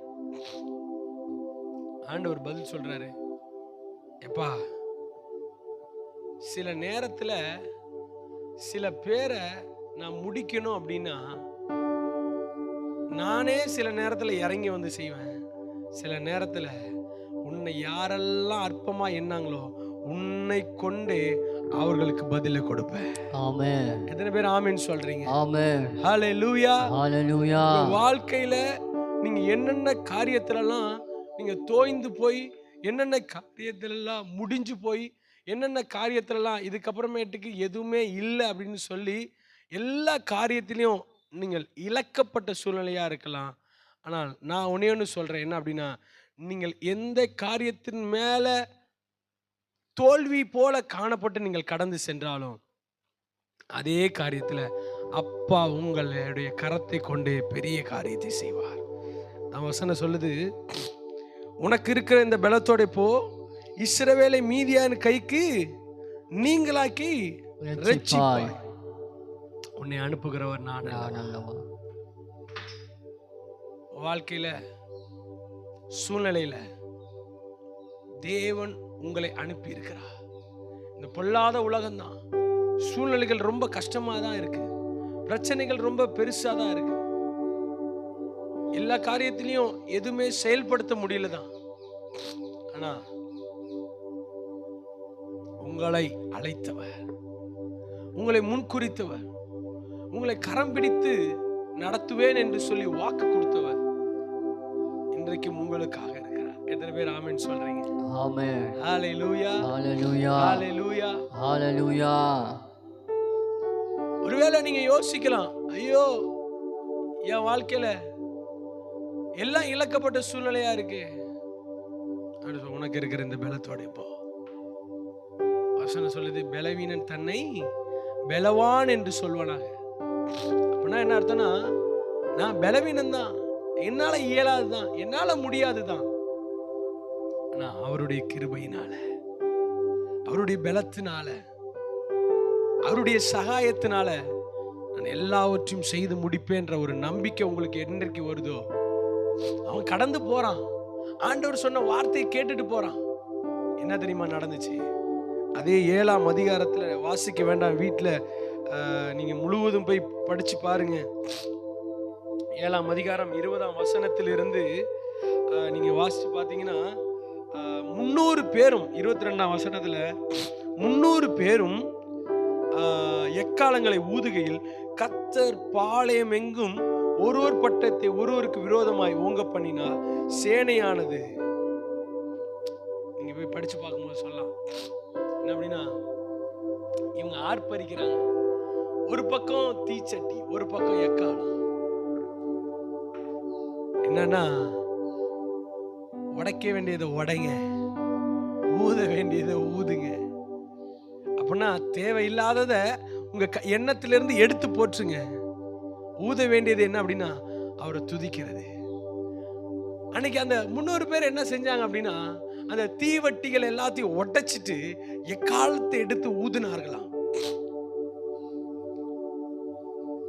ஆண்டவர் பதில் சொல்றாரு, எப்பா, சில நேரத்துல சில பேரை நான் முடிக்கணும் அப்படின்னா நானே சில நேரத்துல இறங்கி வந்து செய்வேன். சில நேரத்துல உன்னை யாரெல்லாம் அற்பமா எண்ணாங்களோ உன்னை கொண்டு அவர்களுக்கு பதில கொடுப்பேன். ஆமென். எத்தனை பேர் ஆமென் சொல்றீங்க? ஆமென். ஹalleluya. ஹalleluya. வாழ்க்கையில நீங்க என்னென்ன காரியத்திலலாம் நீங்க தோய்ந்து போய், என்னென்ன காரியத்திலலாம் முடிஞ்சு போய், என்னென்ன காரியத்திலலாம் இதுக்கப்புறமேட்டுக்கு எதுவுமே இல்லை அப்படின்னு சொல்லி எல்லா காரியத்திலையும் நீங்கள் இழக்கப்பட்ட சூழ்நிலையா இருக்கலாம். ஆனால் நான் ஒண்ணு சொல்றேன், என்ன அப்படின்னா, நீங்கள் எந்த காரியத்தின் மேல தோல்வி போல காணப்பட்டு நீங்கள் கடந்து சென்றாலும் அதே காரியத்துல அப்பா உங்களுடைய கரத்தை கொண்டு பெரிய காரியத்தை செய்வார். நான் வசனம் சொல்லுது, உனக்கு இருக்கிற இந்த பலத்தோட போ, இஸ்ரவேலை மீதியான கைக்கு நீங்களாக்கி ரட்சிப்பாய். உன்னை அனுப்புகிறவர் நான் அல்லவா. வாழ்க்கையில சூழ்நிலையில தேவன் உங்களை அனுப்பி இருக்கிறார். இந்த பொல்லாத உலகம்தான், சூழ்நிலைகள் ரொம்ப கஷ்டமா தான் இருக்கு, பிரச்சனைகள் ரொம்ப பெருசா தான் இருக்கு, எல்லா காரியத்திலையும் எதுவுமே செயல்படுத்த முடியலதான். ஆனா உங்களை அழைத்தவர், உங்களை முன்குறித்தவர், உங்களை கரம் பிடித்து நடத்துவேன் என்று சொல்லி வாக்கு கொடுத்தவர் இன்றைக்கு உங்களுக்காக இருக்கிறார். எத்தனை பேர் ஆமென் சொல்றீங்க? ஆமென். ஹalleluya. ஹalleluya. ஹalleluya. ஹalleluya. ஒருவேளை நீங்க யோசிக்கலாம், ஐயோ என் வாழ்க்கையில எல்லாம் இழக்கப்பட்ட சூழ்நிலையா இருக்கு. உனக்கு இருக்கிற இந்த பலத்தோட இப்போ வசனம் சொல்லுது, பலவீனன் தன்னை பலவான் என்று சொல்வனாக. அப்படின்னா என்ன அர்த்தம்னா, நான் பலவீனன் தான், என்னால இயலாதுதான், என்னால முடியாதுதான். ஆனா அவருடைய கிருபையினால, அவருடைய பலத்தினால, அவருடைய சகாயத்தினால நான் எல்லாவற்றையும் செய்து முடிப்பேன்ற ஒரு நம்பிக்கை உங்களுக்கு என்றைக்கு வருதோ, அவன் கடந்து போறான். ஆண்டவர் சொன்ன வார்த்தையை கேட்டுட்டு போறான். என்ன தெரியுமா நடந்துச்சு? அதே 7ஆம் அதிகாரத்துல வாசிக்க வேண்டாம், வீட்டுல நீங்க முழுவதும் போய் படிச்சு பாருங்க. 7ஆம் அதிகாரம் 20ஆம் வசனத்திலிருந்து நீங்க வாசிச்சு பார்த்தீங்கன்னா 300 பேரும் 22ஆம் வசனத்துல 300 பேரும் எக்காலங்களை ஊதுகையில் கர்த்தர் பாளையம் எங்கும் ஒருவர் பட்டத்தை ஒருவருக்கு விரோதமாய் ஓங்க பண்ணினார். சேனையானது, நீங்க போய் படிச்சு பார்க்கும்போது சொல்லலாம், என்ன அப்படின்னா, இவங்க ஆர்ப்பரிக்கிறாங்க. ஒரு பக்கம் தீச்சட்டி, ஒரு பக்கம் எக்காலம். என்னன்னா, உடைக்க வேண்டியதை உடைங்க, ஊத வேண்டியதை ஊதுங்க. அப்படின்னா தேவையில்லாதத உங்க எண்ணத்திலிருந்து எடுத்து போற்றுங்க. ஊத வேண்டியது என்ன அப்படின்னா, அவரை துதிக்கிறது. அன்னைக்கு அந்த 300 பேர் என்ன செஞ்சாங்க அப்படின்னா, அந்த தீவட்டிகள் எல்லாத்தையும் உடைச்சிட்டு எக்காலத்தை எடுத்து ஊதுனார்களாம்.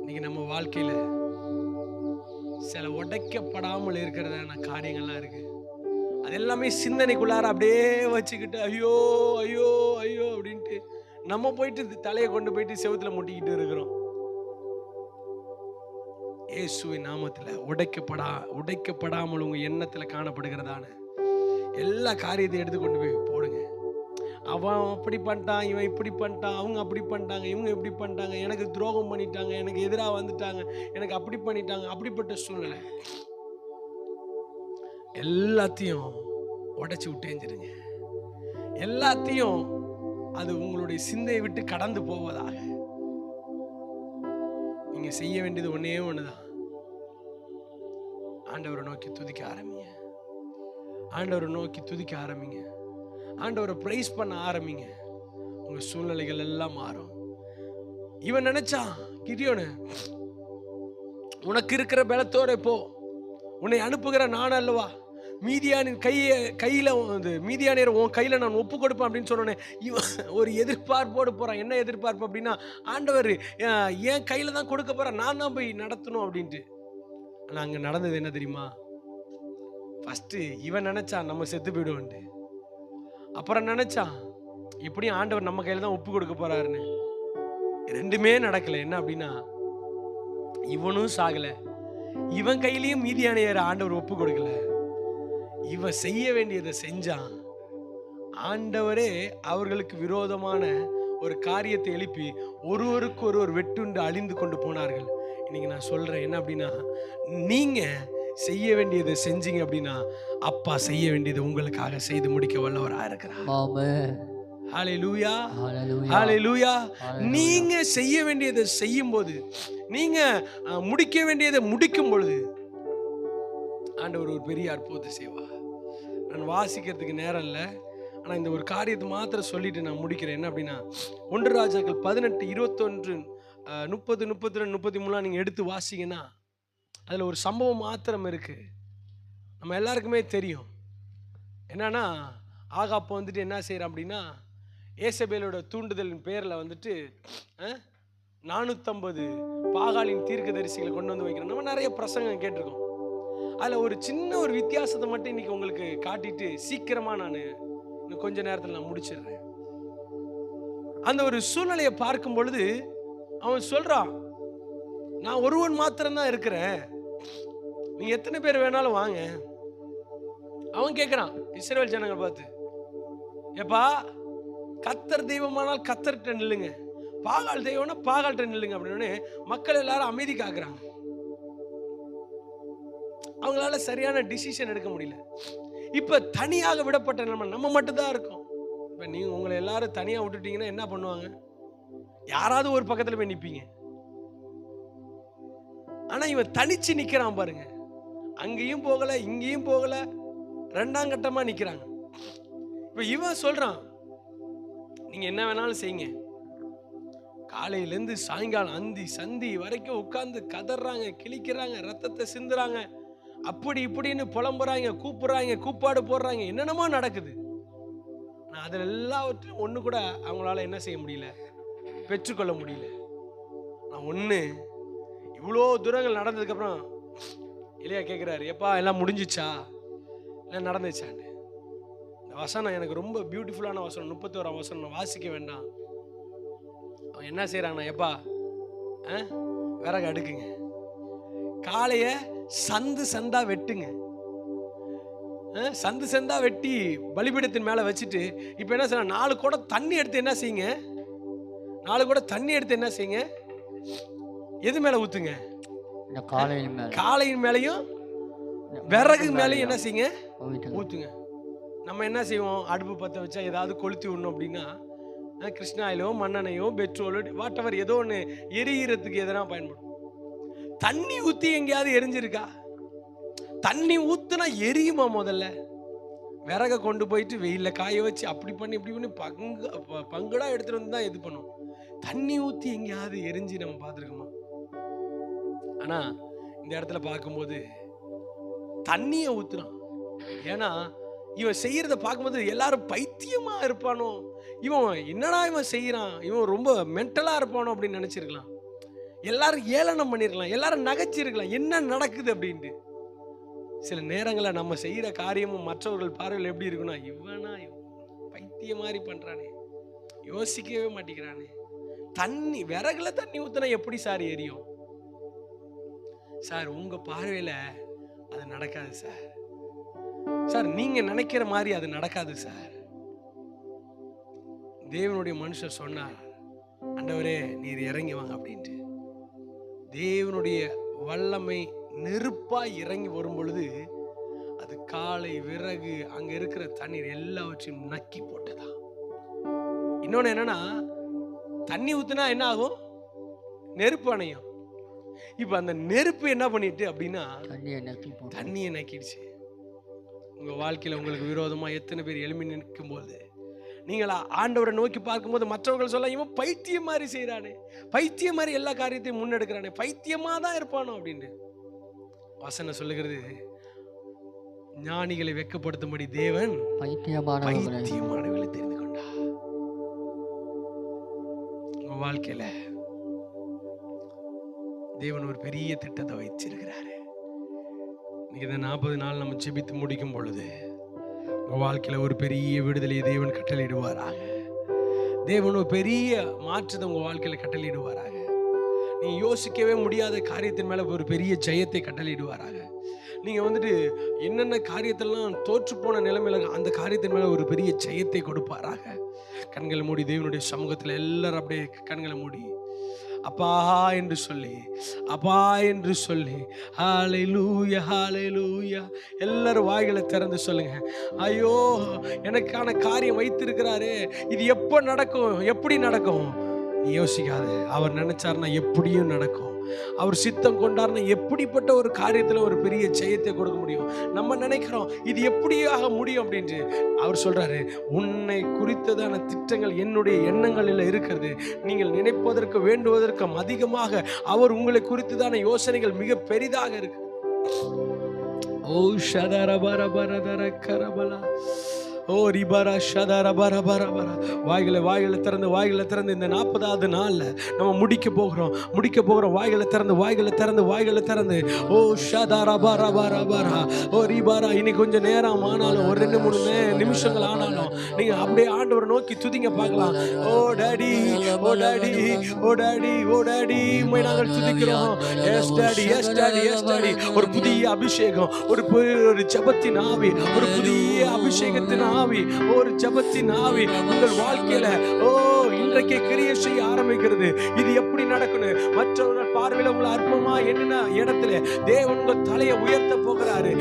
இன்னைக்கு நம்ம வாழ்க்கையில சில உடைக்கப்படாமல் இருக்கிறதான காரியங்கள்லாம் இருக்கு. அது எல்லாமே சிந்தனைக்குள்ளார அப்படியே வச்சுக்கிட்டு ஐயோ ஐயோ ஐயோ அப்படின்ட்டு நம்ம போயிட்டு தலையை கொண்டு போயிட்டு செவுத்துல முட்டிக்கிட்டு இருக்கிறோம். இயேசுவின் நாமத்துல உடைக்கப்படாமல் உங்க எண்ணத்துல காணப்படுகிறதான எல்லா காரியத்தையும் எடுத்து கொண்டு போய் போடுங்க. அவன் அப்படி பண்ணிட்டான், இவன் இப்படி பண்ணிட்டான், அவங்க அப்படி பண்ணிட்டாங்க, இவங்க இப்படி பண்ணிட்டாங்க, எனக்கு துரோகம் பண்ணிட்டாங்க, எனக்கு எதிராக வந்துட்டாங்க, எனக்கு அப்படி பண்ணிட்டாங்க. அப்படிப்பட்ட சூழ்நிலை எல்லாத்தையும் உடைச்சு விட்டேஞ்சிருங்க. எல்லாத்தையும் அது உங்களுடைய சிந்தையை விட்டு கடந்து போவதாக. நீங்க செய்ய வேண்டியது ஒன்னே ஒண்ணுதான். ஆண்டவரை நோக்கி துதிக்க ஆரம்பிங்க. ஆண்டவரை நோக்கி துதிக்க ஆரம்பிங்க. ஆண்டவரை பிரைஸ் பண்ண ஆரம்பிங்க. உங்க சூழ்நிலைகள் எல்லாம் மாறும். இவன் நினைச்சான், கிதியோனு, உனக்கு இருக்கிற பலத்தோட போ, உன்னை அனுப்புகிற நான் அல்லவா, மீதியானின் கையில மீதியானியர் உன் கையில நான் ஒப்பு கொடுப்பேன் அப்படின்னு சொன்னோன்னே இவன் ஒரு எதிர்பார்ப்போடு போறான். என்ன எதிர்பார்ப்பு அப்படின்னா, ஆண்டவர் என் கையில தான் கொடுக்க போறேன், நான் தான் போய் நடத்தணும் அப்படின்ட்டு. ஆனா அங்க நடந்தது என்ன தெரியுமா? ஃபர்ஸ்ட் இவன் நினைச்சான் நம்ம செத்து போயிடுவோன்ட்டு. அப்புறம் நினைச்சான் எப்படியும் ஆண்டவர் நம்ம கையில தான் ஒப்பு கொடுக்க போறாருன்னு. ரெண்டுமே நடக்கல. என்ன அப்படின்னா, இவனும் சாகல, இவன் கையிலயும் மீதியானியர் ஆண்டவர் ஒப்பு கொடுக்கல. இவன் செய்ய வேண்டியதை செஞ்சான். ஆண்டவரே அவர்களுக்கு விரோதமான ஒரு காரியத்தை எழுப்பி ஒருவருக்கு ஒருவர் வெட்டுண்டு அழிந்து கொண்டு போனார்கள். இன்னைக்கு நான் சொல்றேன் என்ன அப்படின்னா, நீங்க செய்ய வேண்டியதை செஞ்சீங்க அப்படின்னா அப்பா செய்ய வேண்டியதை உங்களுக்காக செய்து முடிக்க வல்லவராக இருக்கிறார். ஆமென். ஹல்லேலூயா, ஹalleluya. ஹல்லேலூயா. நீங்க செய்ய வேண்டியதை செய்யும் போது, நீங்க முடிக்க வேண்டியதை முடிக்கும் பொழுது ஆண்டவர் ஒரு பெரிய அற்புதத்தை செய்வார். நான் வாசிக்கிறதுக்கு நேரம் இல்லை, ஆனால் இந்த ஒரு காரியத்தை மாத்திரம் சொல்லிட்டு நான் முடிக்கிறேன். என்ன அப்படின்னா, 1 ராஜாக்கள் 18, 21, 30, 32, 33 நீங்கள் எடுத்து வாசிங்கன்னா அதில் ஒரு சம்பவம் மாத்திரம் இருக்கு. நம்ம எல்லாருக்குமே தெரியும். என்னன்னா, ஆகாப் வந்துட்டு என்ன செய்கிறான் அப்படின்னா, ஏசபேலோட தூண்டுதலின் பேரில் வந்துட்டு 450 பாகாலின் தீர்க்கதரிசிகளை கொண்டு வந்து வைக்கிறோம். நம்ம நிறைய பிரசங்கம் கேட்டிருக்கோம். அதில் ஒரு சின்ன ஒரு வித்தியாசத்தை மட்டும் இன்னைக்கு உங்களுக்கு காட்டிட்டு சீக்கிரமாக நான் இன்னும் கொஞ்ச நேரத்தில் நான் முடிச்சிடுறேன். அந்த ஒரு சூழ்நிலையை பார்க்கும் பொழுது அவன் சொல்றான், நான் ஒருவன் மாத்திரம்தான் இருக்கிறேன், நீங்க எத்தனை பேர் வேணாலும் வாங்க. அவன் கேட்கிறான் இஸ்ரவேல் ஜனங்களை பார்த்து, ஏப்பா கத்தர் தெய்வமானால் கத்தர்கிட்ட நில்லுங்க, பாகால் தெய்வம்னா பாகால்கிட்ட நில்லுங்க அப்படின்னு மக்கள் எல்லாரும் அமைதி காக்குறாங்க. அவங்களால சரியான டிசிஷன் எடுக்க முடியல. இப்ப தனியாக விடப்பட்ட நம்ம மட்டும்தான் இருக்கோம். இப்ப நீங்க உங்களை எல்லாரும் தனியா விட்டுட்டீங்கன்னா என்ன பண்ணுவாங்க? யாராவது ஒரு பக்கத்துல போய் நிப்பீங்க. ஆனா இவன் தனிச்சு நிக்கிறான் பாருங்க. அங்கேயும் போகல, இங்கேயும் போகல, ரெண்டாம் கட்டமா நிக்கிறாங்க. இப்ப இவன் சொல்றான், நீங்க என்ன வேணாலும் செய்யுங்க. காலையிலேருந்து சாயங்காலம் அந்தி சந்தி வரைக்கும் உட்கார்ந்து கதறாங்க, கிழிக்கிறாங்க, ரத்தத்தை சிந்துறாங்க, அப்படி இப்படின்னு புலம்புறாங்க, கூப்பிடுறாங்க, கூப்பாடு போடுறாங்க, என்னென்னமோ நடக்குது. நான் அதில் எல்லாவற்றையும் ஒன்று கூட அவங்களால என்ன செய்ய முடியல, பெற்றுக்கொள்ள முடியல. நான் ஒன்று இவ்வளோ தூரங்கள் நடந்ததுக்கப்புறம் எலியா கேட்குறாரு, எப்பா எல்லாம் முடிஞ்சிச்சா, எல்லாம் நடந்துச்சான்னு. இந்த வசனம் எனக்கு ரொம்ப பியூட்டிஃபுல்லான வசனம். 31ஆம் வசனம் நான் வாசிக்க வேண்டாம். அவன் என்ன செய்கிறாங்கண்ணா, எப்பா விறகு அடுக்குங்க, காளைய சந்து சந்தா வெட்டுங்க, சந்து சந்தா வெட்டி பலிபீடத்தின் மேலே வச்சுட்டு இப்போ என்ன செய்ய, 4 குடம் தண்ணி எடுத்து என்ன செய்யுங்க, 4 குடம் தண்ணி எடுத்து என்ன செய்யுங்க, எது மேலே ஊற்றுங்க, காளையின் மேலையும் விறகு மேலையும் என்ன செய்யுங்க, ஊற்றுங்க. நம்ம என்ன செய்வோம், அடுப்பு பற்ற வச்சா ஏதாவது கொளுத்தி விடணும் அப்படின்னா கிருஷ்ணாயிலோ மண்ணெண்ணையோ பெட்ரோலோ வாட் எவர் ஏதோ ஒன்று எரிகிறதுக்கு எதனா பயன்படும். தண்ணி ஊற்றி எங்கேயாவது எரிஞ்சிருக்கா? தண்ணி ஊத்துனா எரியுமா? முதல்ல விறக கொண்டு போயிட்டு வெயில காய வச்சு அப்படி பண்ணி இப்படி பண்ணி பங்குடா எடுத்துட்டு வந்து தான் இது பண்ணும். தண்ணி ஊற்றி எங்கேயாவது எரிஞ்சு நம்ம பார்த்துருக்கோமா? ஆனா இந்த இடத்துல பார்க்கும்போது தண்ணியை ஊத்துறான். ஏன்னா இவன் செய்யறத பார்க்கும்போது எல்லாரும் பைத்தியமா இருப்பானோ, இவன் என்னடா இவன் செய்யறான், இவன் ரொம்ப மென்டலா இருப்பானோ அப்படின்னு நினைச்சிருக்கலாம். எல்லாரும் ஏளனம் பண்ணிருக்கலாம், எல்லாரும் நகைச்சிருக்கலாம், என்ன நடக்குது அப்படின்ட்டு. சில நேரங்களில் நம்ம செய்யற காரியமும் மற்றவர்கள் பார்வையில் எப்படி இருக்குன்னா, இவனா பைத்திய மாதிரி பண்றானே, யோசிக்கவே மாட்டேங்கிறானே, தண்ணி விறகுல தண்ணி ஊத்துனா எப்படி சார் எரியும்? சார் உங்க பார்வையில அது நடக்காது சார். சார் நீங்க நினைக்கிற மாதிரி அது நடக்காது சார். தேவனுடைய மனுஷர் சொன்னார், ஆண்டவரே நீர் இறங்கி வாங்க அப்படின்ட்டு. தேவனுடைய வல்லமை நெருப்பாய் இறங்கி வரும் பொழுது அது காலை, விறகு, அங்க இருக்கிற தண்ணீர் எல்லாவற்றையும் நக்கி போட்டதா. இன்னொன்னு என்னன்னா, தண்ணி ஊத்துனா என்ன ஆகும்? நெருப்பு அணையும். இப்ப அந்த நெருப்பு என்ன பண்ணிட்டு அப்படின்னா தண்ணியை நக்கிடுச்சு. உங்க வாழ்க்கையில உங்களுக்கு விரோதமா எத்தனை பேர் எழுப்பி நிற்கும் போது நீங்களா ஆண்டவரை நோக்கி பார்க்கும்போது மற்றவர்கள் சொல்ல, இவன் பைத்தியம் மாதிரி செய்யறானே, பைத்தியம் மாதிரி எல்லா காரியத்தையும் முன்னெடுக்கிறானே, பைத்தியமா தான் இருப்பானோ அப்படின்னு வசனம் சொல்லுகிறது. ஞானிகளை வெட்கப்படுத்தும்படி தேவன் பைத்தியமானவர்களை தெரிந்து கொண்டார். உங்க வாழ்க்கையில தேவன் ஒரு பெரிய திட்டத்தை வைச்சிருக்கிறாரு. இன்னைக்கு இந்த 40 நாள் நம்ம ஜெபித்து முடிக்கும் பொழுது உங்க வாழ்க்கையில ஒரு பெரிய விடுதலையை தேவன் கட்டளையிடுவாராக. தேவன் ஒரு பெரிய மாற்றத்தை உங்க வாழ்க்கையில கட்டளையிடுவாராக. நீங்க யோசிக்கவே முடியாத காரியத்தின் மேல ஒரு பெரிய ஜெயத்தை கட்டளையிடுவாராக. நீங்க என்னென்ன காரியத்தெல்லாம் தோற்று போன நிலைமையில அந்த காரியத்தின் மேல ஒரு பெரிய ஜெயத்தை கொடுப்பாராக. கண்களை மூடி தேவனுடைய சமூகத்துல எல்லாரும் அப்படியே கண்களை மூடி அப்பா என்று சொல்லி, அப்பா என்று சொல்லி, ஹல்லேலூயா ஹல்லேலூயா எல்லாரும் வாய்களை திறந்து சொல்லுங்க. ஐயோ, எனக்கான காரியம் வைத்திருக்கிறாரே, இது எப்போ நடக்கும், எப்படி நடக்கும்? நீ யோசிக்காத. அவர் நினைச்சாருன்னா எப்படியும் நடக்கும். அவர் சித்தம் கொண்டார்னா எப்படிப்பட்ட ஒரு காரியத்துல ஒரு பெரிய ஜெயத்தை கொடுக்க முடியும். நம்ம நினைக்கிறோம் இது எப்படியாக முடியும் அப்படின்ட்டு. அவர் சொல்றாரு, உன்னை குறித்ததான திட்டங்கள் என்னுடைய எண்ணங்களில் இருக்கிறது. நீங்கள் நினைப்பதற்கு வேண்டுவதற்கு அதிகமாக அவர் உங்களை குறித்ததான யோசனைகள் மிக பெரிதாக இருக்கு. ஓ ஷதரபரபரதர கரபலா, ஓ ரிபரா ஷதரபரபரபர. வாய்களை திறந்து இந்த 40வது நாள்ல நம்ம முடிக்க போகிறோம். வாய்களை திறந்து ஓ ஷதரபரபரபர, ஓ ரிபரா. இன்னைக்கு கொஞ்சம் நேரம் ஆனாலும், ஒரு 2-3 நிமிஷங்கள் ஆனாலும் நீங்க அப்படியே ஆண்டவரை நோக்கி துதிங்க பார்க்கலாம். ஓ டாடி, ஓ டாடி, ஓ டாடி, ஓ டாடி, உம்மை நாங்கள் துதிக்கிறோம். Yes daddy, yes daddy, yes daddy. ஒரு புதிய அபிஷேகம், ஒரு ஜெபத்தின் ஆவி, ஒரு புதிய அபிஷேகத்தின் ஆவி, ஒரு ஜெபத்தின் ஆவி உங்கள் வாழ்க்கையில இன்றைக்கே கிரியை செய்ய ஆரம்பிக்கிறது. இது எப்படி நடக்கணும்? மற்றவர்கள் பார்வையில உங்களை அற்பமா எண்ணின இடத்துல தேவன் உங்கள் தலையை உயர்த்த போகிறாரு.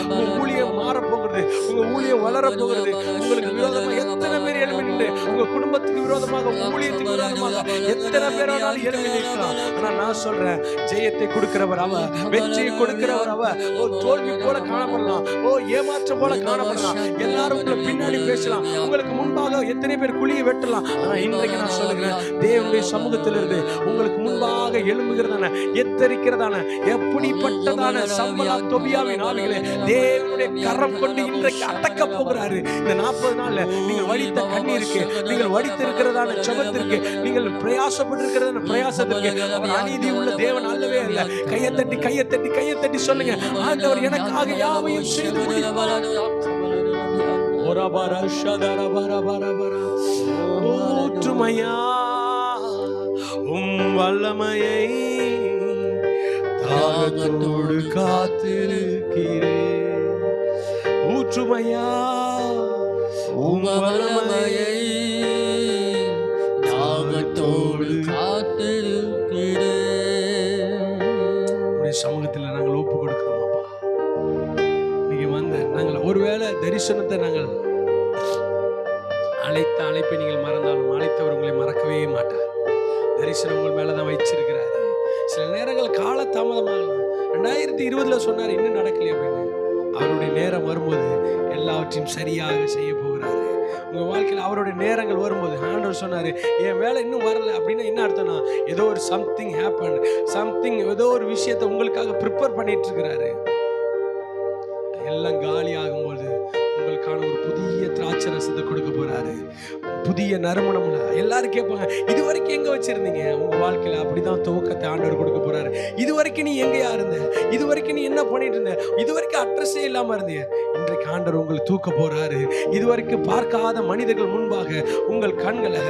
உங்க ஊழியம் மாற போகிறது, உங்க ஊழியம் வளர போகிறது. உங்களுக்கு விரோதமா எத்தனை பேர் எழுப்பி நின்று, உங்க குடும்பத்துக்கு விரோதமாக, உங்க ஊழியத்துக்கு விரோதமாக எத்தனை பேரானாலும் எழுப்பி நிற்கலாம். ஆனா நான் சொல்றேன், ஜெயத்தை கொடுக்கிறவர் அவர், வெற்றியை கொடுக்கிறவர் அவர். தோல்வி போல காணப்படலாம், ஏமாற்றம் போல காணப்படலாம், எல்லாரும் உங்களை பின்னாடி பேசலாம், உங்களுக்கு முன்பாக எத்தனை பேர் குழியை வெட்டலாம். ஆனா இன்றைக்கு நான் சொல்லுகிறேன், தேவனுடைய சமூகத்திலிருந்து உங்களுக்கு முன்பாக எழும்புகிறதான, எத்தரிக்கிறதான, எப்படிப்பட்டதான சம்பளா தொபியாவின் ஆவிகளை தேவனுடைய கரம் கொண்டு இன்றைக்கு அடக்க போகிறாரு. இந்த 40 நாள்ல நீங்கள் வடித்த கண்ணீருக்கு, நீங்கள் வடித்திருக்கிறதான ஜெபத்திற்கு, நீங்கள் பிரயாசப்பட்டிருக்கிறதான பிரயாசத்திற்கு அவர் அநீதி உள்ள தேவன் அல்லவே அல்ல. கையை தட்டி சொல்லுங்க, ஆண்டவர் எனக்காக யாவையும் செய்து முடிப்பார். ஊற்றுமையா வல்லமையை தாகத்தோடு காத்திருக்கிறேன். ஊற்றுமையா வல்லமையை தாகத்தோடு காத்திருக்கிறேன். சமூகத்தில் நாங்கள் ஒப்பு கொடுக்கிறோம் அப்பா. நீங்க நாங்கள் ஒருவேளை தரிசனத்தை நாங்கள் அழைப்பை நீங்கள் மறந்தாலும் அழைத்தவர் உங்களை மறக்கவே மாட்டார். தரிசனம் உங்கள் மேலதான் வச்சிருக்கிறாரு. சில நேரங்கள் கால தாமதமாகலாம். 2020 சொன்னார், இன்னும் நடக்கலையே அப்படின்னு. அவருடைய நேரம் வரும்போது எல்லாவற்றையும் சரியாக செய்ய போகிறாரு. உங்க வாழ்க்கையில் அவருடைய நேரங்கள் வரும்போது ஆண்டவர் சொன்னாரு, என் வேலை இன்னும் வரல அப்படின்னா என்ன அர்த்தம்னா, ஏதோ ஒரு சம்திங் ஏதோ ஒரு விஷயத்தை உங்களுக்காக ப்ரிப்பேர் பண்ணிட்டு இருக்கிறாரு. எல்லாம் காலி ஆகும்போது உங்களுக்கான ஒரு புதிய திராட்சை ரசத்தை கொடுக்க போறாரு. புதிய நறுமணம்ல எல்லாரும் கேட்பாங்க, இது வரைக்கும் எங்க வச்சிருந்தீங்க? உங்க வாழ்க்கையில அப்படிதான் துவக்கத்தை ஆண்டவர் கொடுக்க போறாரு. இது வரைக்கும் நீ எங்கயா இருந்த? இது வரைக்கும் நீ என்ன பண்ணிட்டு இருந்த? இது வரைக்கும் அட்ரஸே இல்லாம இருந்தீங்க. இன்றைக்கு ஆண்டவர் உங்களை தூக்க போறாரு. இது வரைக்கும் பார்க்காத மனிதர்கள் முன்பாக உங்கள் கண்களை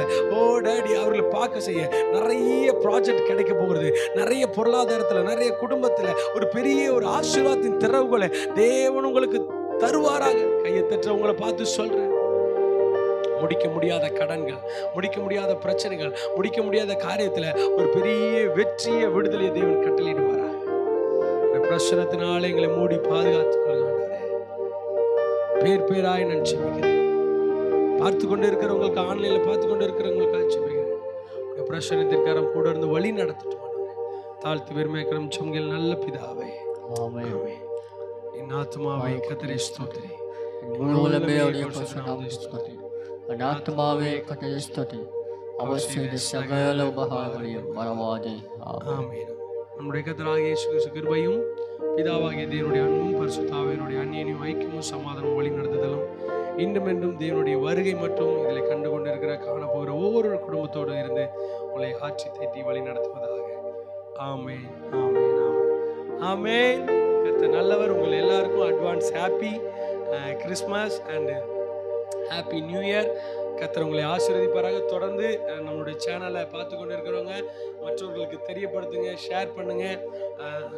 டாடி அவர்களை பார்க்க செய்ய நிறைய ப்ராஜெக்ட் கிடைக்க போகிறது. நிறைய பொருளாதாரத்துல, நிறைய குடும்பத்துல ஒரு பெரிய ஒரு ஆசீர்வாதத்தின் திறவுகளை தேவன் உங்களுக்கு தருவாராக. கையை தட்டுறவங்களை பார்த்து சொல்றேன், முடிக்க முடியாத கடன்கள், முடிக்க முடியாத பிரச்சனைகள், முடிக்க முடியாத காரியத்துல ஒரு பெரிய வெற்றியை விடுதலை தேவன் கட்டளையிடுவாரா. இந்த பிரச்சனத்தினால எங்களை மூடி பாதுகாத்துக் கொள்ளுங்க. பேர் பேராய் நான் ஜெபிக்கிறேன். பார்த்து கொண்டு இருக்கிறவங்களுக்கு, ஆன்லைன்ல பார்த்து கொண்டு இருக்கிறவங்களுக்கு ஜெபிக்கிறேன். இந்த பிரச்சனத்திற்காரம் கூட இருந்து வழி நடத்திட்டு தாழ்த்து பெருமைக்கிறோம் சொங்கள் நல்ல பிதாவே. ஆமென். என் ஆத்துமாவே கர்த்தரை ஸ்தோத்திரி. முழு உலகமே அவருடைய பரிசுத்த நாமத்தை ஸ்தோத்திரி. என் ஆத்துமாவே கர்த்தரை ஸ்தோத்திரி. அவர் செய்த சகல உபகாரங்களையும் மறவாதே. ஆமென். நம்முடைய கர்த்தராகிய இயேசு கிறிஸ்து கிருபையும் பிதாவாகிய தேவனுடைய அன்பும் பரிசுத்த ஆவியானவருடைய அந்நியனும் ஐக்கியமும் சமாதானமும் வழி நடத்துதலும் இன்னும் என்றும் தேவனுடைய வருகை மட்டும் இதில் கண்டு கொண்டிருக்கிற காணப்போகிற ஒவ்வொரு குடும்பத்தோடு இருந்து உங்களை ஆட்சி தேட்டி வழி நடத்துவதாக. ஆமென், ஆமென், ஆமென், ஆமென். கர்த்தர் நல்லவர். உங்கள் எல்லாருக்கும் advance happy Christmas and happy new year. கர்த்தர் உங்களை ஆசீர்வதிப்பாராக. தொடர்ந்து நம்மளுடைய சேனலை பார்த்து கொண்டு இருக்கிறவங்க மற்றவர்களுக்கு தெரியப்படுத்துங்க, ஷேர் பண்ணுங்க.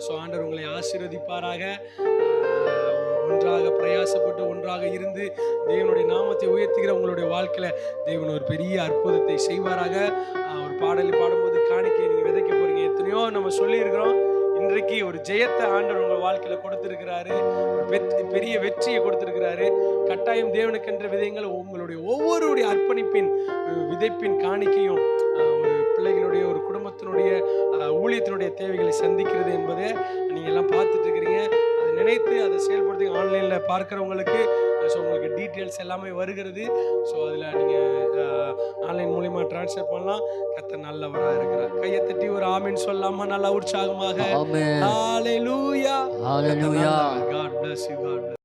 ஸோ ஆண்டவர் உங்களை ஆசீர்வதிப்பாராக. ஒன்றாக பிரயாசப்பட்டு ஒன்றாக இருந்து தேவனுடைய நாமத்தை உயர்த்துகிற உங்களுடைய வாழ்க்கையில தேவன் ஒரு பெரிய அற்புதத்தை செய்வாராக. ஒரு பாடலை பாடும்போது காணிக்கை நீங்க விதைக்க போறீங்க. எத்தனையோ நம்ம சொல்லியிருக்கிறோம். இன்றைக்கு ஒரு ஜெயத்தை ஆண்டவர் உங்கள் வாழ்க்கையில கொடுத்திருக்கிறாரு. ஒரு பெரிய வெற்றியை கொடுத்திருக்கிறாரு. கட்டாயம் தேவனுக்கென்ற விதைங்கள் உங்களுடைய ஒவ்வொருடைய அர்ப்பணிப்பின் விதைப்பின் காணிக்கையும் ஒரு பிள்ளைகளுடைய ஒரு குடும்பத்தினுடைய ஊழியத்தினுடைய தேவைகளை சந்திக்கிறது என்பதை நீங்க எல்லாம் பார்த்துட்டு இருக்கிறீங்க. அதை நினைத்து அதை செயல்படுத்தி ஆன்லைன்ல பார்க்கிறவங்களுக்கு ஸோ உங்களுக்கு டீட்டெயில்ஸ் எல்லாமே வருகிறது. ஸோ அதில் நீங்கள் ஆன்லைன் மூலிமா ட்ரான்ஸ்ஃபர் பண்ணலாம். கர்த்தர் நல்லவராக இருக்கிறார். கையை தட்டி ஒரு ஆமீன் சொல்லாமா நல்லா உற்சாகமாக. ஆமென். ஹalleluya. ஹalleluya. God bless you. God bless you.